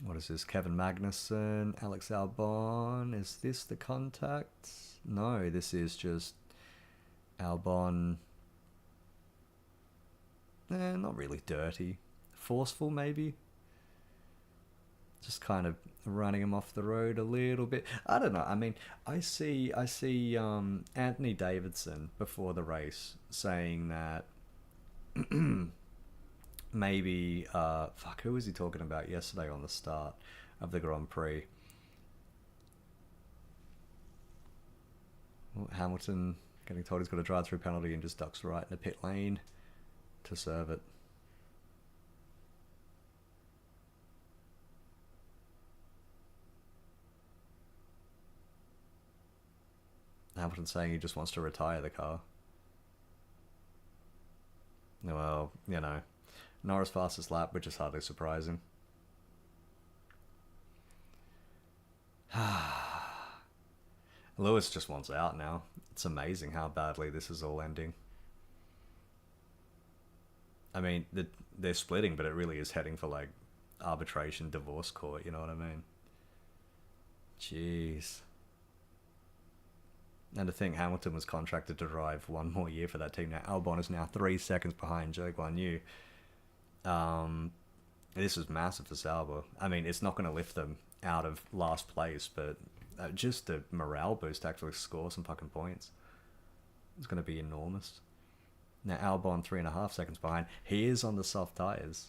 What is this? Kevin Magnussen, Alex Albon. Is this the contact? No, this is just Albon. Not really dirty. Forceful, maybe? Just kind of running him off the road a little bit. I don't know. I mean, I see Anthony Davidson before the race saying that maybe fuck, who was he talking about yesterday on the start of the Grand Prix? Hamilton getting told he's got a drive-through penalty and just ducks right in the pit lane to serve it. Hamilton saying he just wants to retire the car. Well, you know, Norris fastest lap, which is hardly surprising. Lewis just wants out now. It's amazing how badly this is all ending. I mean, they're splitting, but it really is heading for like arbitration, divorce court, you know what I mean? Jeez. And to think Hamilton was contracted to drive one more year for that team. Now Albon is now 3 seconds behind Zhou Guan Yu. This is massive for Sauber. I mean, it's not going to lift them out of last place, but just the morale boost to actually score some fucking points. It's going to be enormous. Now Albon 3.5 seconds behind. He is on the soft tyres.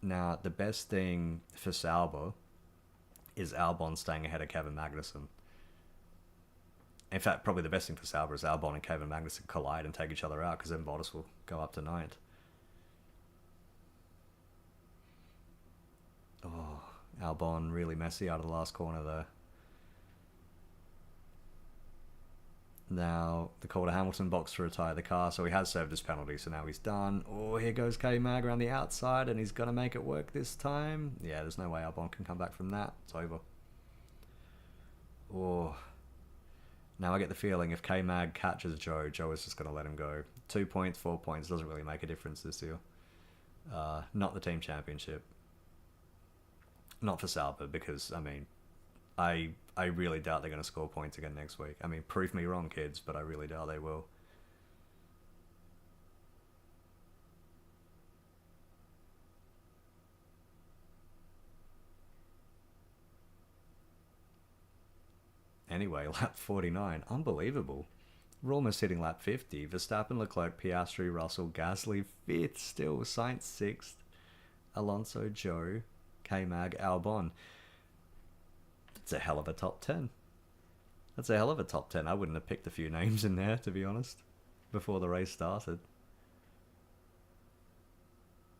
Now the best thing for Sauber is Albon staying ahead of Kevin Magnussen. In fact, probably the best thing for Sauber is Albon and Kevin Magnussen collide and take each other out, because then Bottas will go up to 9th. Oh, Albon really messy out of the last corner there. Now, the call to Hamilton box to retire the car, so he has served his penalty, so now he's done. Oh, here goes K-Mag around the outside, and he's going to make it work this time. Yeah, there's no way Albon can come back from that. It's over. Oh. Now I get the feeling if K-Mag catches Joe is just going to let him go. 2 points, 4 points, doesn't really make a difference this year. Not the team championship. Not for Sauber, because, I mean, I really doubt they're going to score points again next week. I mean, prove me wrong, kids, but I really doubt they will. Anyway, lap 49. Unbelievable. We're almost hitting lap 50. Verstappen, Leclerc, Piastri, Russell, Gasly 5th still. Sainz 6th. Alonso, Joe, K-Mag, Albon. That's a hell of a top 10. That's a hell of a top 10. I wouldn't have picked a few names in there, to be honest, before the race started.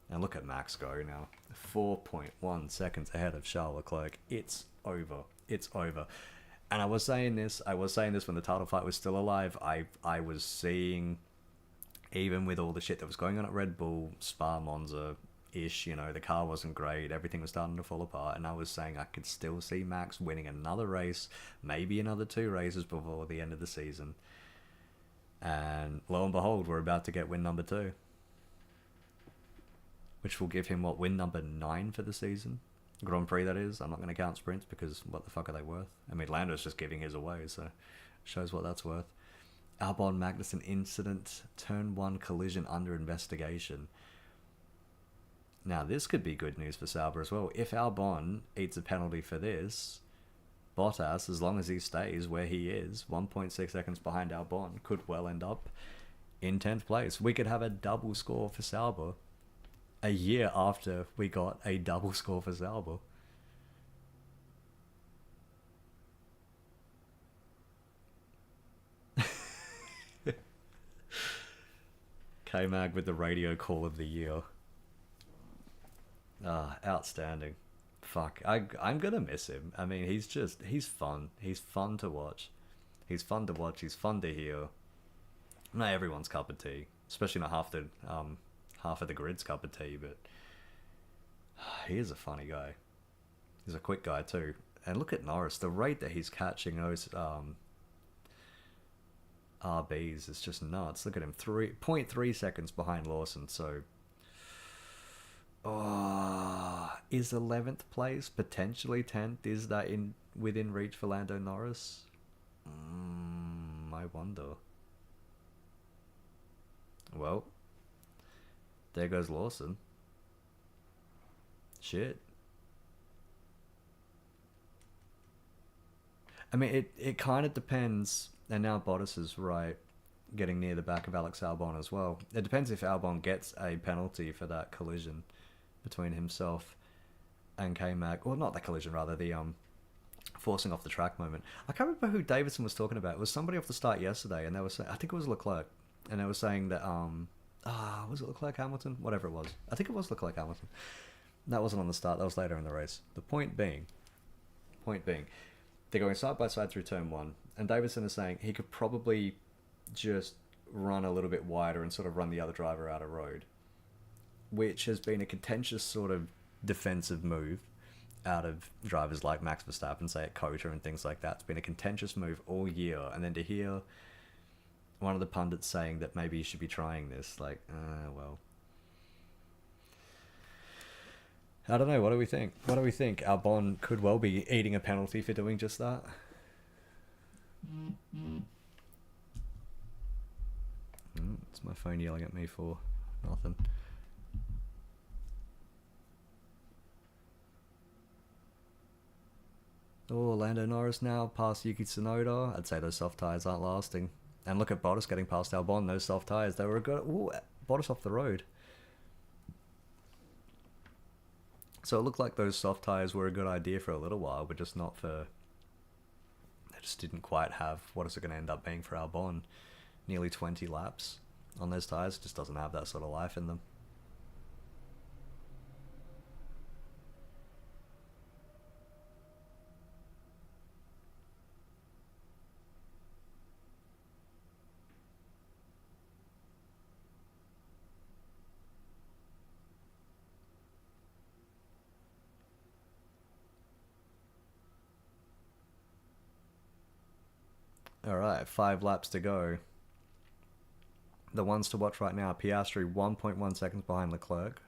And look at Max go now. 4.1 seconds ahead of Charles Leclerc. It's over. It's over. And I was saying this when the title fight was still alive. I was seeing, even with all the shit that was going on at Red Bull, Spa, Monza-ish, you know, the car wasn't great, everything was starting to fall apart, and I was saying I could still see Max winning another race, maybe another 2 races before the end of the season. And lo and behold, we're about to get win number 2. Which will give him, what, win number 9 for the season? Grand Prix, that is. I'm not going to count sprints, because what the fuck are they worth? I mean, Lando's just giving his away, so shows what that's worth. Albon Magnussen incident, turn 1 collision under investigation. Now, this could be good news for Sauber as well. If Albon eats a penalty for this, Bottas, as long as he stays where he is, 1.6 seconds behind Albon, could well end up in 10th place. We could have a double score for Sauber a year after we got a double score for Sauber. K-Mag with the radio call of the year. Outstanding. Fuck, I'm gonna miss him. I mean, he's fun. He's fun to watch. He's fun to hear. Not everyone's cup of tea, especially not half of the grid's cup of tea, but he is a funny guy. He's a quick guy too. And look at Norris, the rate that he's catching those RBs is just nuts. Look at him, 3.3 seconds behind Lawson. So Is 11th place potentially 10th? Is that in within reach for Lando Norris? I wonder. Well, there goes Lawson. Shit. I mean, it kind of depends, and now Bottas is right, getting near the back of Alex Albon as well. It depends if Albon gets a penalty for that collision between himself and K-Mag. Well, not that collision, rather, the forcing off the track moment. I can't remember who Davidson was talking about. It was somebody off the start yesterday, and they were saying, I think it was Leclerc, and they were saying that, was it Leclerc Hamilton? Whatever it was. I think it was Leclerc Hamilton. That wasn't on the start, that was later in the race. The point being, they're going side by side through turn 1, and Davidson is saying he could probably just run a little bit wider and sort of run the other driver out of road, which has been a contentious sort of defensive move out of drivers like Max Verstappen, say at Kota and things like that. It's been a contentious move all year, and then to hear one of the pundits saying that maybe you should be trying this, like, well, I don't know. What do we think? Albon could well be eating a penalty for doing just that. It's my phone yelling at me for nothing. Oh, Lando Norris now past Yuki Tsunoda. I'd say those soft tyres aren't lasting. And look at Bottas getting past Albon. Those soft tyres, they were a good... Ooh, Bottas off the road. So it looked like those soft tyres were a good idea for a little while, but just not for... They just didn't quite have... What is it going to end up being for Albon? Nearly 20 laps on those tyres. It just doesn't have that sort of life in them. Alright, 5 laps to go. The ones to watch right now, Piastri 1.1 seconds behind Leclerc.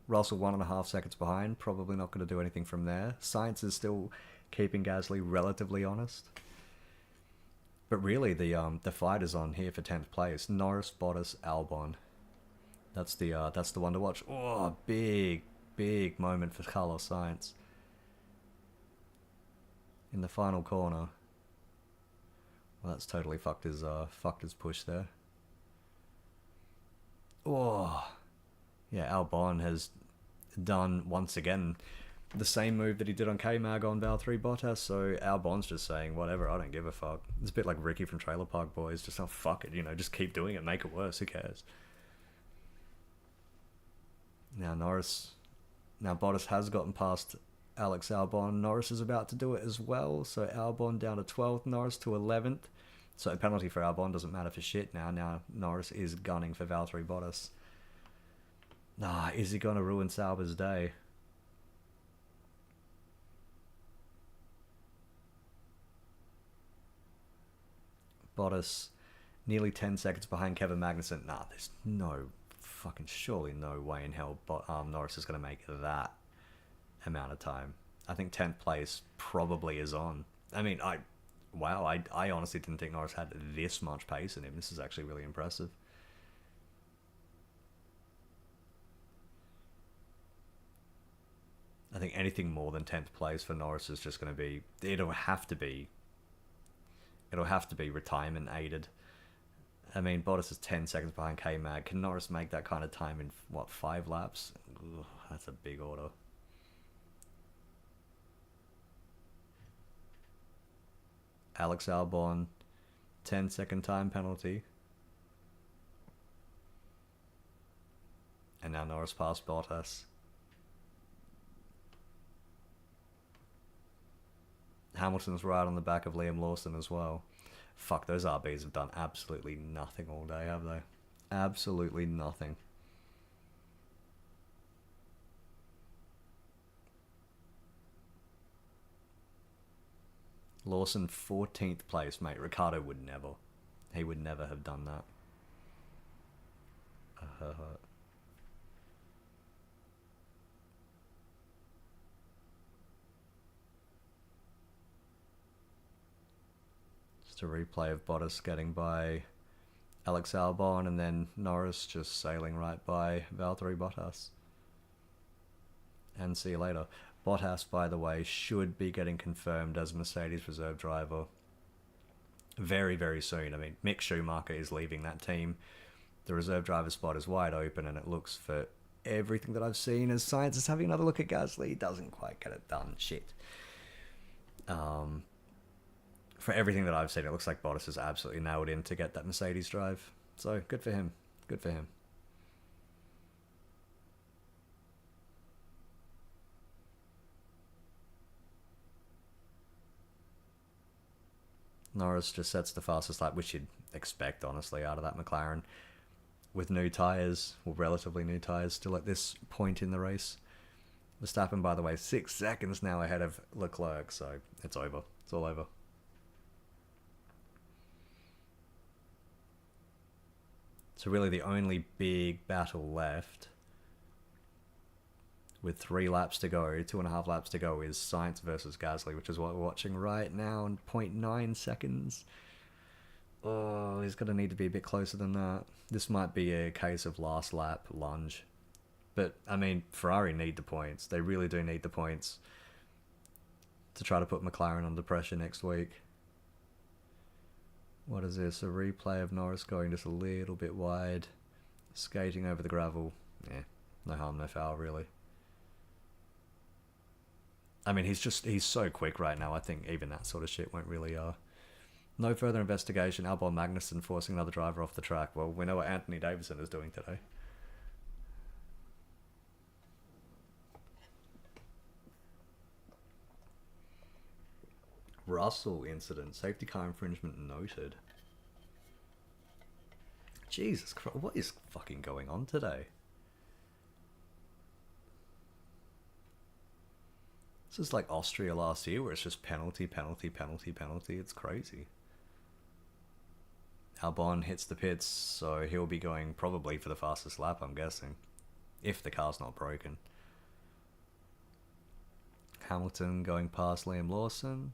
Russell 1.5 seconds behind, probably not going to do anything from there. Sainz is still keeping Gasly relatively honest. But really, the fight is on here for 10th place. Norris, Bottas, Albon. That's the one to watch. Oh, big moment for Carlos Sainz. In the final corner. Well, that's totally fucked his push there. Oh, yeah, Albon has done once again the same move that he did on K-Mag on Valtteri Bottas. So Albon's just saying, whatever, I don't give a fuck. It's a bit like Ricky from Trailer Park Boys. Just, oh, fuck it, just keep doing it, make it worse, who cares? Now Bottas has gotten past Alex Albon. Norris is about to do it as well. So Albon down to 12th, Norris to 11th. So a penalty for Albon doesn't matter for shit now. Now Norris is gunning for Valtteri Bottas. Is he going to ruin Sauber's day? Bottas nearly 10 seconds behind Kevin Magnussen. There's surely no way in hell Norris is going to make that amount of time. I think 10th place probably is on. I mean, I honestly didn't think Norris had this much pace in him. This is actually really impressive. I think anything more than 10th place for Norris is just going to be... It'll have to be retirement aided. I mean, Bottas is 10 seconds behind K-Mag. Can Norris make that kind of time in, 5 laps? Ugh, that's a big order. Alex Albon, 10-second time penalty. And now Norris past Bottas. Hamilton's right on the back of Liam Lawson as well. Fuck, those RBs have done absolutely nothing all day, have they? Absolutely nothing. Lawson 14th place, mate. Ricardo would never. He would never have done that. Just a replay of Bottas getting by Alex Albon and then Norris just sailing right by Valtteri Bottas. And see you later. Bottas, by the way, should be getting confirmed as Mercedes reserve driver very, very soon. I mean, Mick Schumacher is leaving that team. The reserve driver spot is wide open, and it looks, for everything that I've seen, as Sainz is having another look at Gasly, he doesn't quite get it done. Shit. For everything that I've seen, it looks like Bottas is absolutely nailed in to get that Mercedes drive. So, good for him. Good for him. Norris just sets the fastest lap, which you'd expect, honestly, out of that McLaren. With new tyres, or relatively new tyres, still at this point in the race. Verstappen, by the way, 6 seconds now ahead of Leclerc, so it's over. It's all over. So really the only big battle left, with 3 laps to go, 2.5 laps to go, is Sainz versus Gasly, which is what we're watching right now in 0.9 seconds. Oh, he's going to need to be a bit closer than that. This might be a case of last lap lunge. But, I mean, Ferrari need the points. They really do need the points to try to put McLaren under pressure next week. What is this? A replay of Norris going just a little bit wide. Skating over the gravel. Yeah, no harm, no foul, really. I mean, he's so quick right now, I think even that sort of shit won't really... No further investigation. Albon Magnussen forcing another driver off the track. Well, we know what Anthony Davidson is doing today. Russell incident. Safety car infringement noted. Jesus Christ, what is fucking going on today? This is like Austria last year, where it's just penalty, penalty, penalty, penalty. It's crazy. Albon hits the pits, so he'll be going probably for the fastest lap, I'm guessing. If the car's not broken. Hamilton going past Liam Lawson.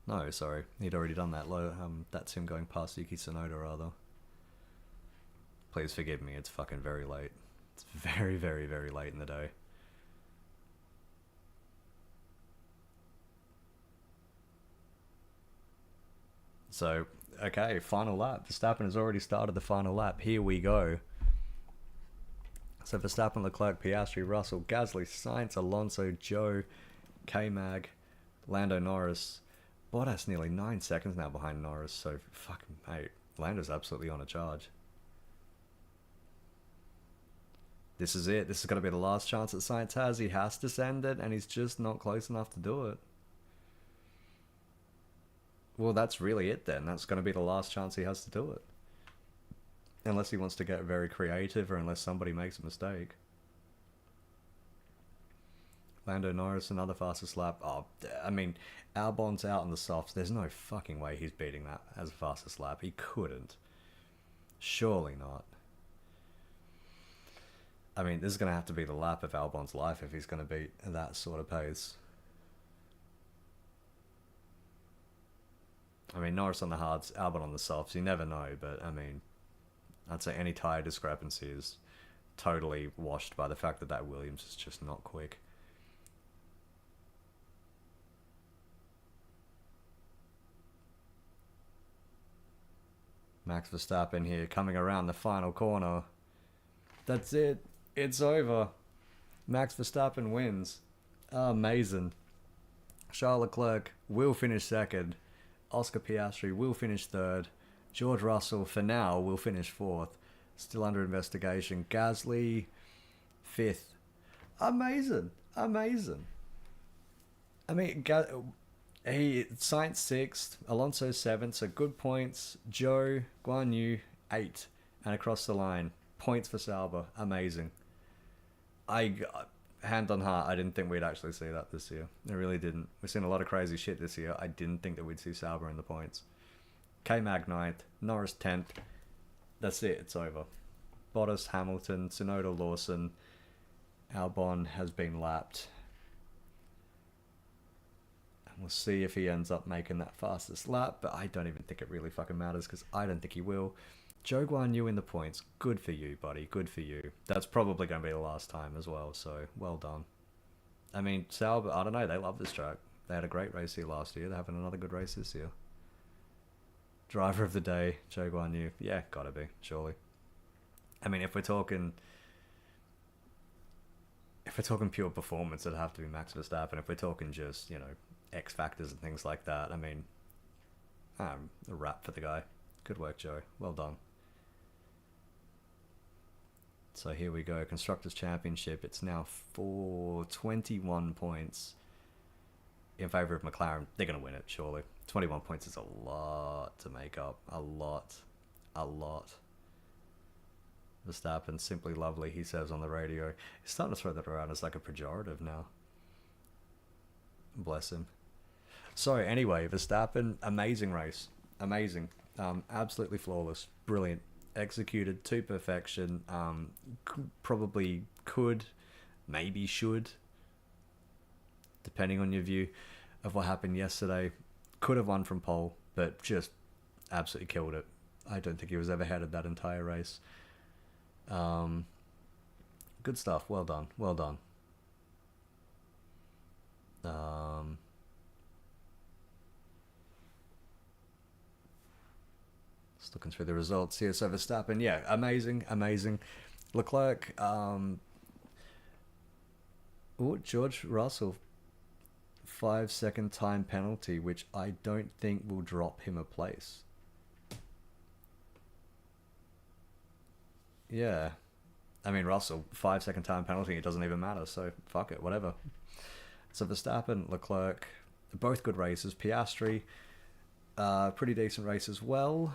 No, sorry. He'd already done that. That's him going past Yuki Tsunoda, rather. Please forgive me, it's fucking very late. It's very, very, very late in the day. So, okay, final lap. Verstappen has already started the final lap. Here we go. So Verstappen, Leclerc, Piastri, Russell, Gasly, Sainz, Alonso, Joe, K-Mag, Lando Norris. Bottas nearly 9 seconds now behind Norris, so fucking, mate, Lando's absolutely on a charge. This is it. This is going to be the last chance that Sainz has. He has to send it, and he's just not close enough to do it. Well, that's really it then. That's going to be the last chance he has to do it. Unless he wants to get very creative, or unless somebody makes a mistake. Lando Norris, another fastest lap. Oh, I mean, Albon's out on the softs. There's no fucking way he's beating that as a fastest lap. He couldn't. Surely not. I mean, this is going to have to be the lap of Albon's life if he's going to beat that sort of pace. I mean, Norris on the hards, Albon on the softs. You never know, but I mean, I'd say any tyre discrepancy is totally washed by the fact that that Williams is just not quick. Max Verstappen here, coming around the final corner. That's it. It's over. Max Verstappen wins. Amazing. Charles Leclerc will finish second. Oscar Piastri will finish third. George Russell, for now, will finish fourth. Still under investigation. Gasly, fifth. Amazing. Amazing. I mean, Sainz sixth, Alonso seventh, so good points. Joe, Guan Yu, 8. And across the line, points for Sauber. Amazing. Hand on heart, I didn't think we'd actually see that this year. I really didn't. We've seen a lot of crazy shit this year. I didn't think that we'd see Sauber in the points. K-Mag 9th, Norris 10th. That's it, it's over. Bottas, Hamilton, Tsunoda, Lawson. Albon has been lapped. We'll see if he ends up making that fastest lap, but I don't even think it really fucking matters because I don't think he will. Zhou Guan Yu in the points. Good for you, buddy. Good for you. That's probably going to be the last time as well, so well done. I mean, Sauber, I don't know, they love this track. They had a great race here last year. They're having another good race this year. Driver of the day, Zhou Guan Yu. Yeah, gotta be, surely. I mean, if we're talking pure performance, it'd have to be Max Verstappen. If we're talking just, you know, X factors and things like that, I mean, a wrap for the guy. Good work, Joe. Well done. So here we go, Constructors' Championship. It's now for 21 points in favour of McLaren. They're going to win it, surely. 21 points is a lot to make up. A lot. A lot. Verstappen, simply lovely, he says on the radio. He's starting to throw that around as like a pejorative now. Bless him. So anyway, Verstappen, amazing race. Amazing. Absolutely flawless. Brilliant. Executed to perfection. Probably could, maybe should, depending on your view of what happened yesterday. Could have won from pole, but just absolutely killed it. I don't think he was ever headed that entire race. Good stuff. Well done. Well done. Just looking through the results here. So Verstappen, yeah, amazing, amazing. Leclerc, George Russell, 5-second time penalty, which I don't think will drop him a place. Yeah. I mean, Russell, 5-second time penalty, it doesn't even matter, so fuck it, whatever. So Verstappen, Leclerc, both good races. Piastri, pretty decent race as well.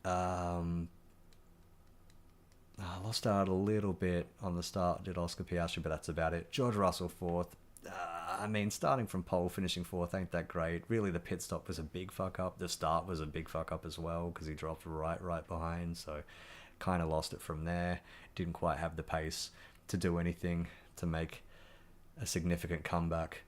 I lost out a little bit on the start, did Oscar Piastri, but that's about it. George Russell, 4th. I mean, starting from pole, finishing 4th ain't that great. Really, the pit stop was a big fuck up. The start was a big fuck up as well because he dropped right behind, so kind of lost it from there. Didn't quite have the pace to do anything to make a significant comeback.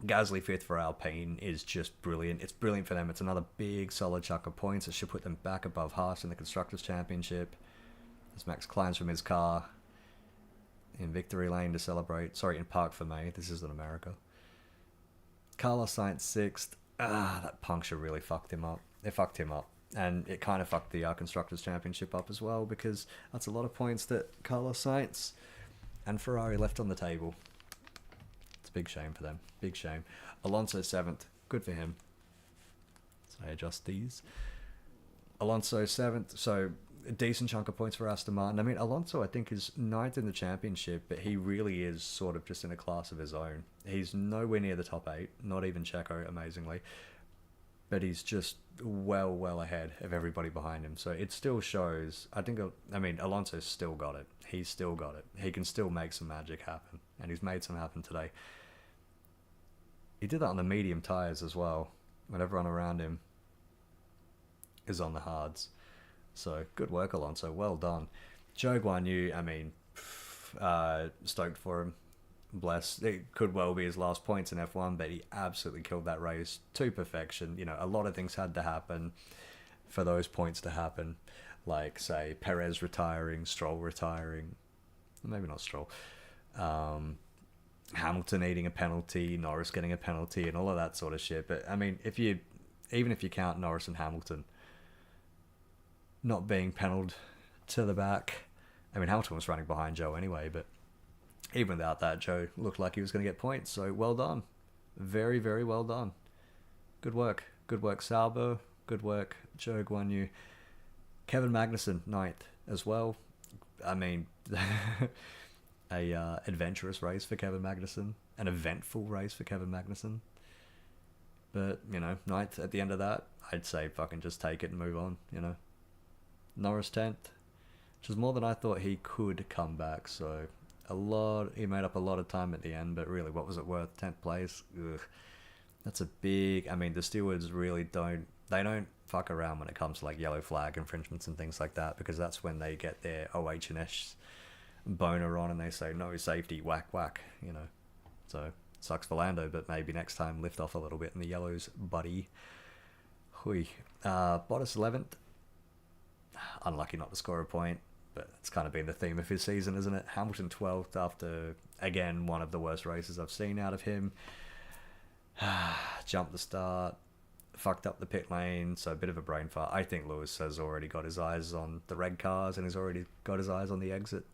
Gasly 5th for Alpine is just brilliant. It's brilliant for them. It's another big solid chunk of points. It should put them back above Haas in the Constructors' Championship as Max climbs from his car in victory lane to celebrate. Sorry, in Park for May. This isn't America. Carlos Sainz 6th. That puncture really fucked him up. It fucked him up. And it kind of fucked the Constructors' Championship up as well because that's a lot of points that Carlos Sainz and Ferrari left on the table. It's a big shame for them. Big shame. Alonso 7th. Good for him. So I adjust these. Alonso 7th. So a decent chunk of points for Aston Martin. I mean, Alonso, I think, is 9th in the championship, but he really is sort of just in a class of his own. He's nowhere near the top 8, not even Checo, amazingly. But he's just well ahead of everybody behind him. So it still shows, Alonso's still got it. He's still got it. He can still make some magic happen. And he's made some happen today. He did that on the medium tyres as well, when everyone around him is on the hards. So good work, Alonso. Well done. Zhou Guan Yu, I mean, stoked for him. Bless. It could well be his last points in F1, but he absolutely killed that race to perfection. You know, a lot of things had to happen for those points to happen. Like, say, Perez retiring, Stroll retiring. Maybe not Stroll. Hamilton needing a penalty, Norris getting a penalty, and all of that sort of shit. But, I mean, even if you count Norris and Hamilton not being penalised to the back, I mean, Hamilton was running behind Joe anyway, but even without that, Joe looked like he was going to get points. So, well done. Very, very well done. Good work. Good work, Sauber. Good work, Zhou Guan Yu. Kevin Magnussen, 9th as well. I mean, a adventurous race for Kevin Magnussen. An eventful race for Kevin Magnussen. But, you know, 9th at the end of that, I'd say fucking just take it and move on, you know. Norris 10th, which is more than I thought he could come back. So, he made up a lot of time at the end, but really, what was it worth? 10th place? Ugh. That's a big, I mean, the stewards really don't fuck around when it comes to like yellow flag infringements and things like that, because that's when they get their OH&S boner on and they say no safety, whack whack, you know. So sucks for Lando, but maybe next time lift off a little bit in the yellows, buddy. Hui. Bottas 11th. Unlucky not to score a point, but it's kind of been the theme of his season, isn't it? Hamilton 12th after, again, one of the worst races I've seen out of him. Jumped the start, fucked up the pit lane, so a bit of a brain fart. I think Lewis has already got his eyes on the red cars and he's already got his eyes on the exit.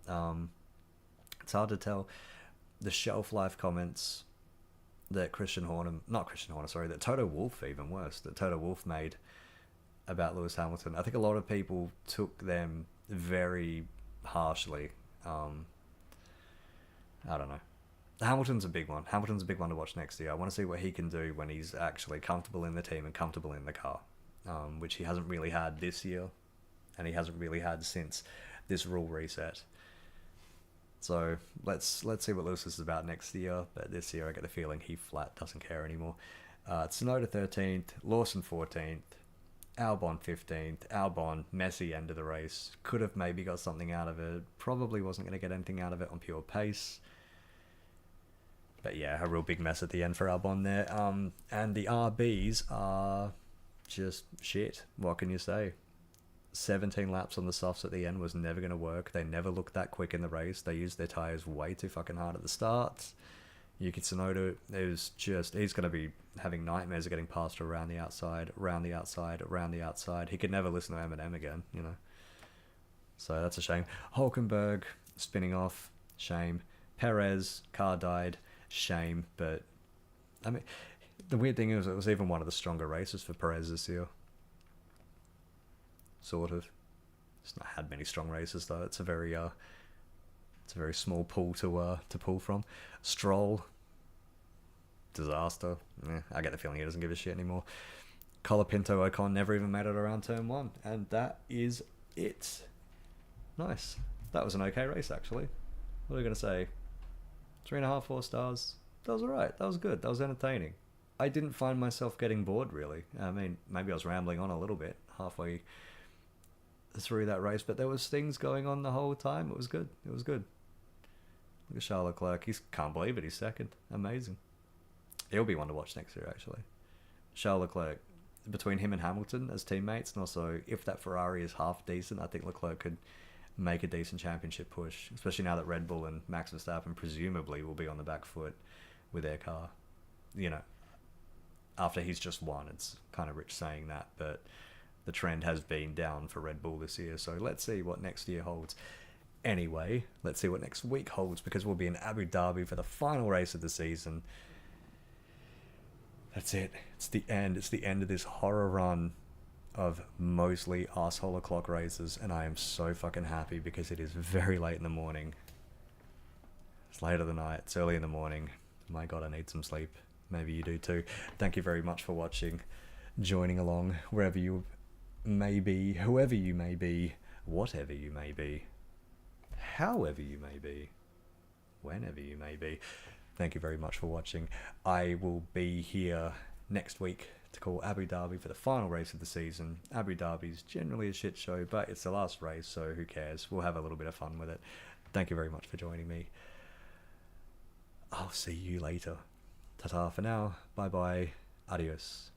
It's hard to tell. The shelf life comments that that Toto Wolff, even worse, that Toto Wolff made about Lewis Hamilton. I think a lot of people took them very harshly. I don't know. Hamilton's a big one. Hamilton's a big one to watch next year. I want to see what he can do when he's actually comfortable in the team and comfortable in the car, which he hasn't really had this year, and he hasn't really had since this rule reset. So let's see what Lewis is about next year. But this year, I get the feeling he flat doesn't care anymore. Tsunoda 13th, Lawson 14th, Albon 15th. Albon, messy end of the race. Could have maybe got something out of it. Probably wasn't going to get anything out of it on pure pace. But yeah, a real big mess at the end for Albon there. And the RBs are just shit. What can you say? 17 laps on the softs at the end was never going to work. They never looked that quick in the race. They used their tyres way too fucking hard at the start. Yuki Tsunoda, he's going to be having nightmares of getting passed around the outside, around the outside, around the outside. He could never listen to Eminem again, you know. So that's a shame. Hulkenberg spinning off, shame. Perez, car died, shame. But, I mean, the weird thing is it was even one of the stronger races for Perez this year. Sort of. It's not had many strong races though. It's a very small pool to pull from. Stroll, disaster. I get the feeling he doesn't give a shit anymore. Colapinto Ocon never even made it around turn 1, and that is it. Nice. That was an okay race actually. What are we gonna say? 3.5, 4 stars. That was alright. That was good. That was entertaining. I didn't find myself getting bored really. I mean, maybe I was rambling on a little bit halfway through that race, but there was things going on the whole time. It was good. It was good. Look at Charles Leclerc. He can't believe it. He's second. Amazing. He'll be one to watch next year, actually. Charles Leclerc, between him and Hamilton as teammates, and also if that Ferrari is half decent, I think Leclerc could make a decent championship push, especially now that Red Bull and Max Verstappen presumably will be on the back foot with their car. You know, after he's just won, it's kind of rich saying that, but the trend has been down for Red Bull this year, so let's see what next year holds. Anyway, let's see what next week holds, because we'll be in Abu Dhabi for the final race of the season. That's it. It's the end. It's the end of this horror run of mostly asshole o'clock races, and I am so fucking happy because it is very late in the morning. It's late of the night. It's early in the morning. My God, I need some sleep. Maybe you do too. Thank you very much for watching, joining along, wherever you may be, whoever you may be, whatever you may be, however you may be, whenever you may be. Thank you very much for watching. I will be here next week to call Abu Dhabi for the final race of the season. Abu Dhabi's generally a shit show, but it's the last race, so who cares? We'll have a little bit of fun with it. Thank you very much for joining me. I'll see you later. Ta-ta for now. Bye-bye. Adios.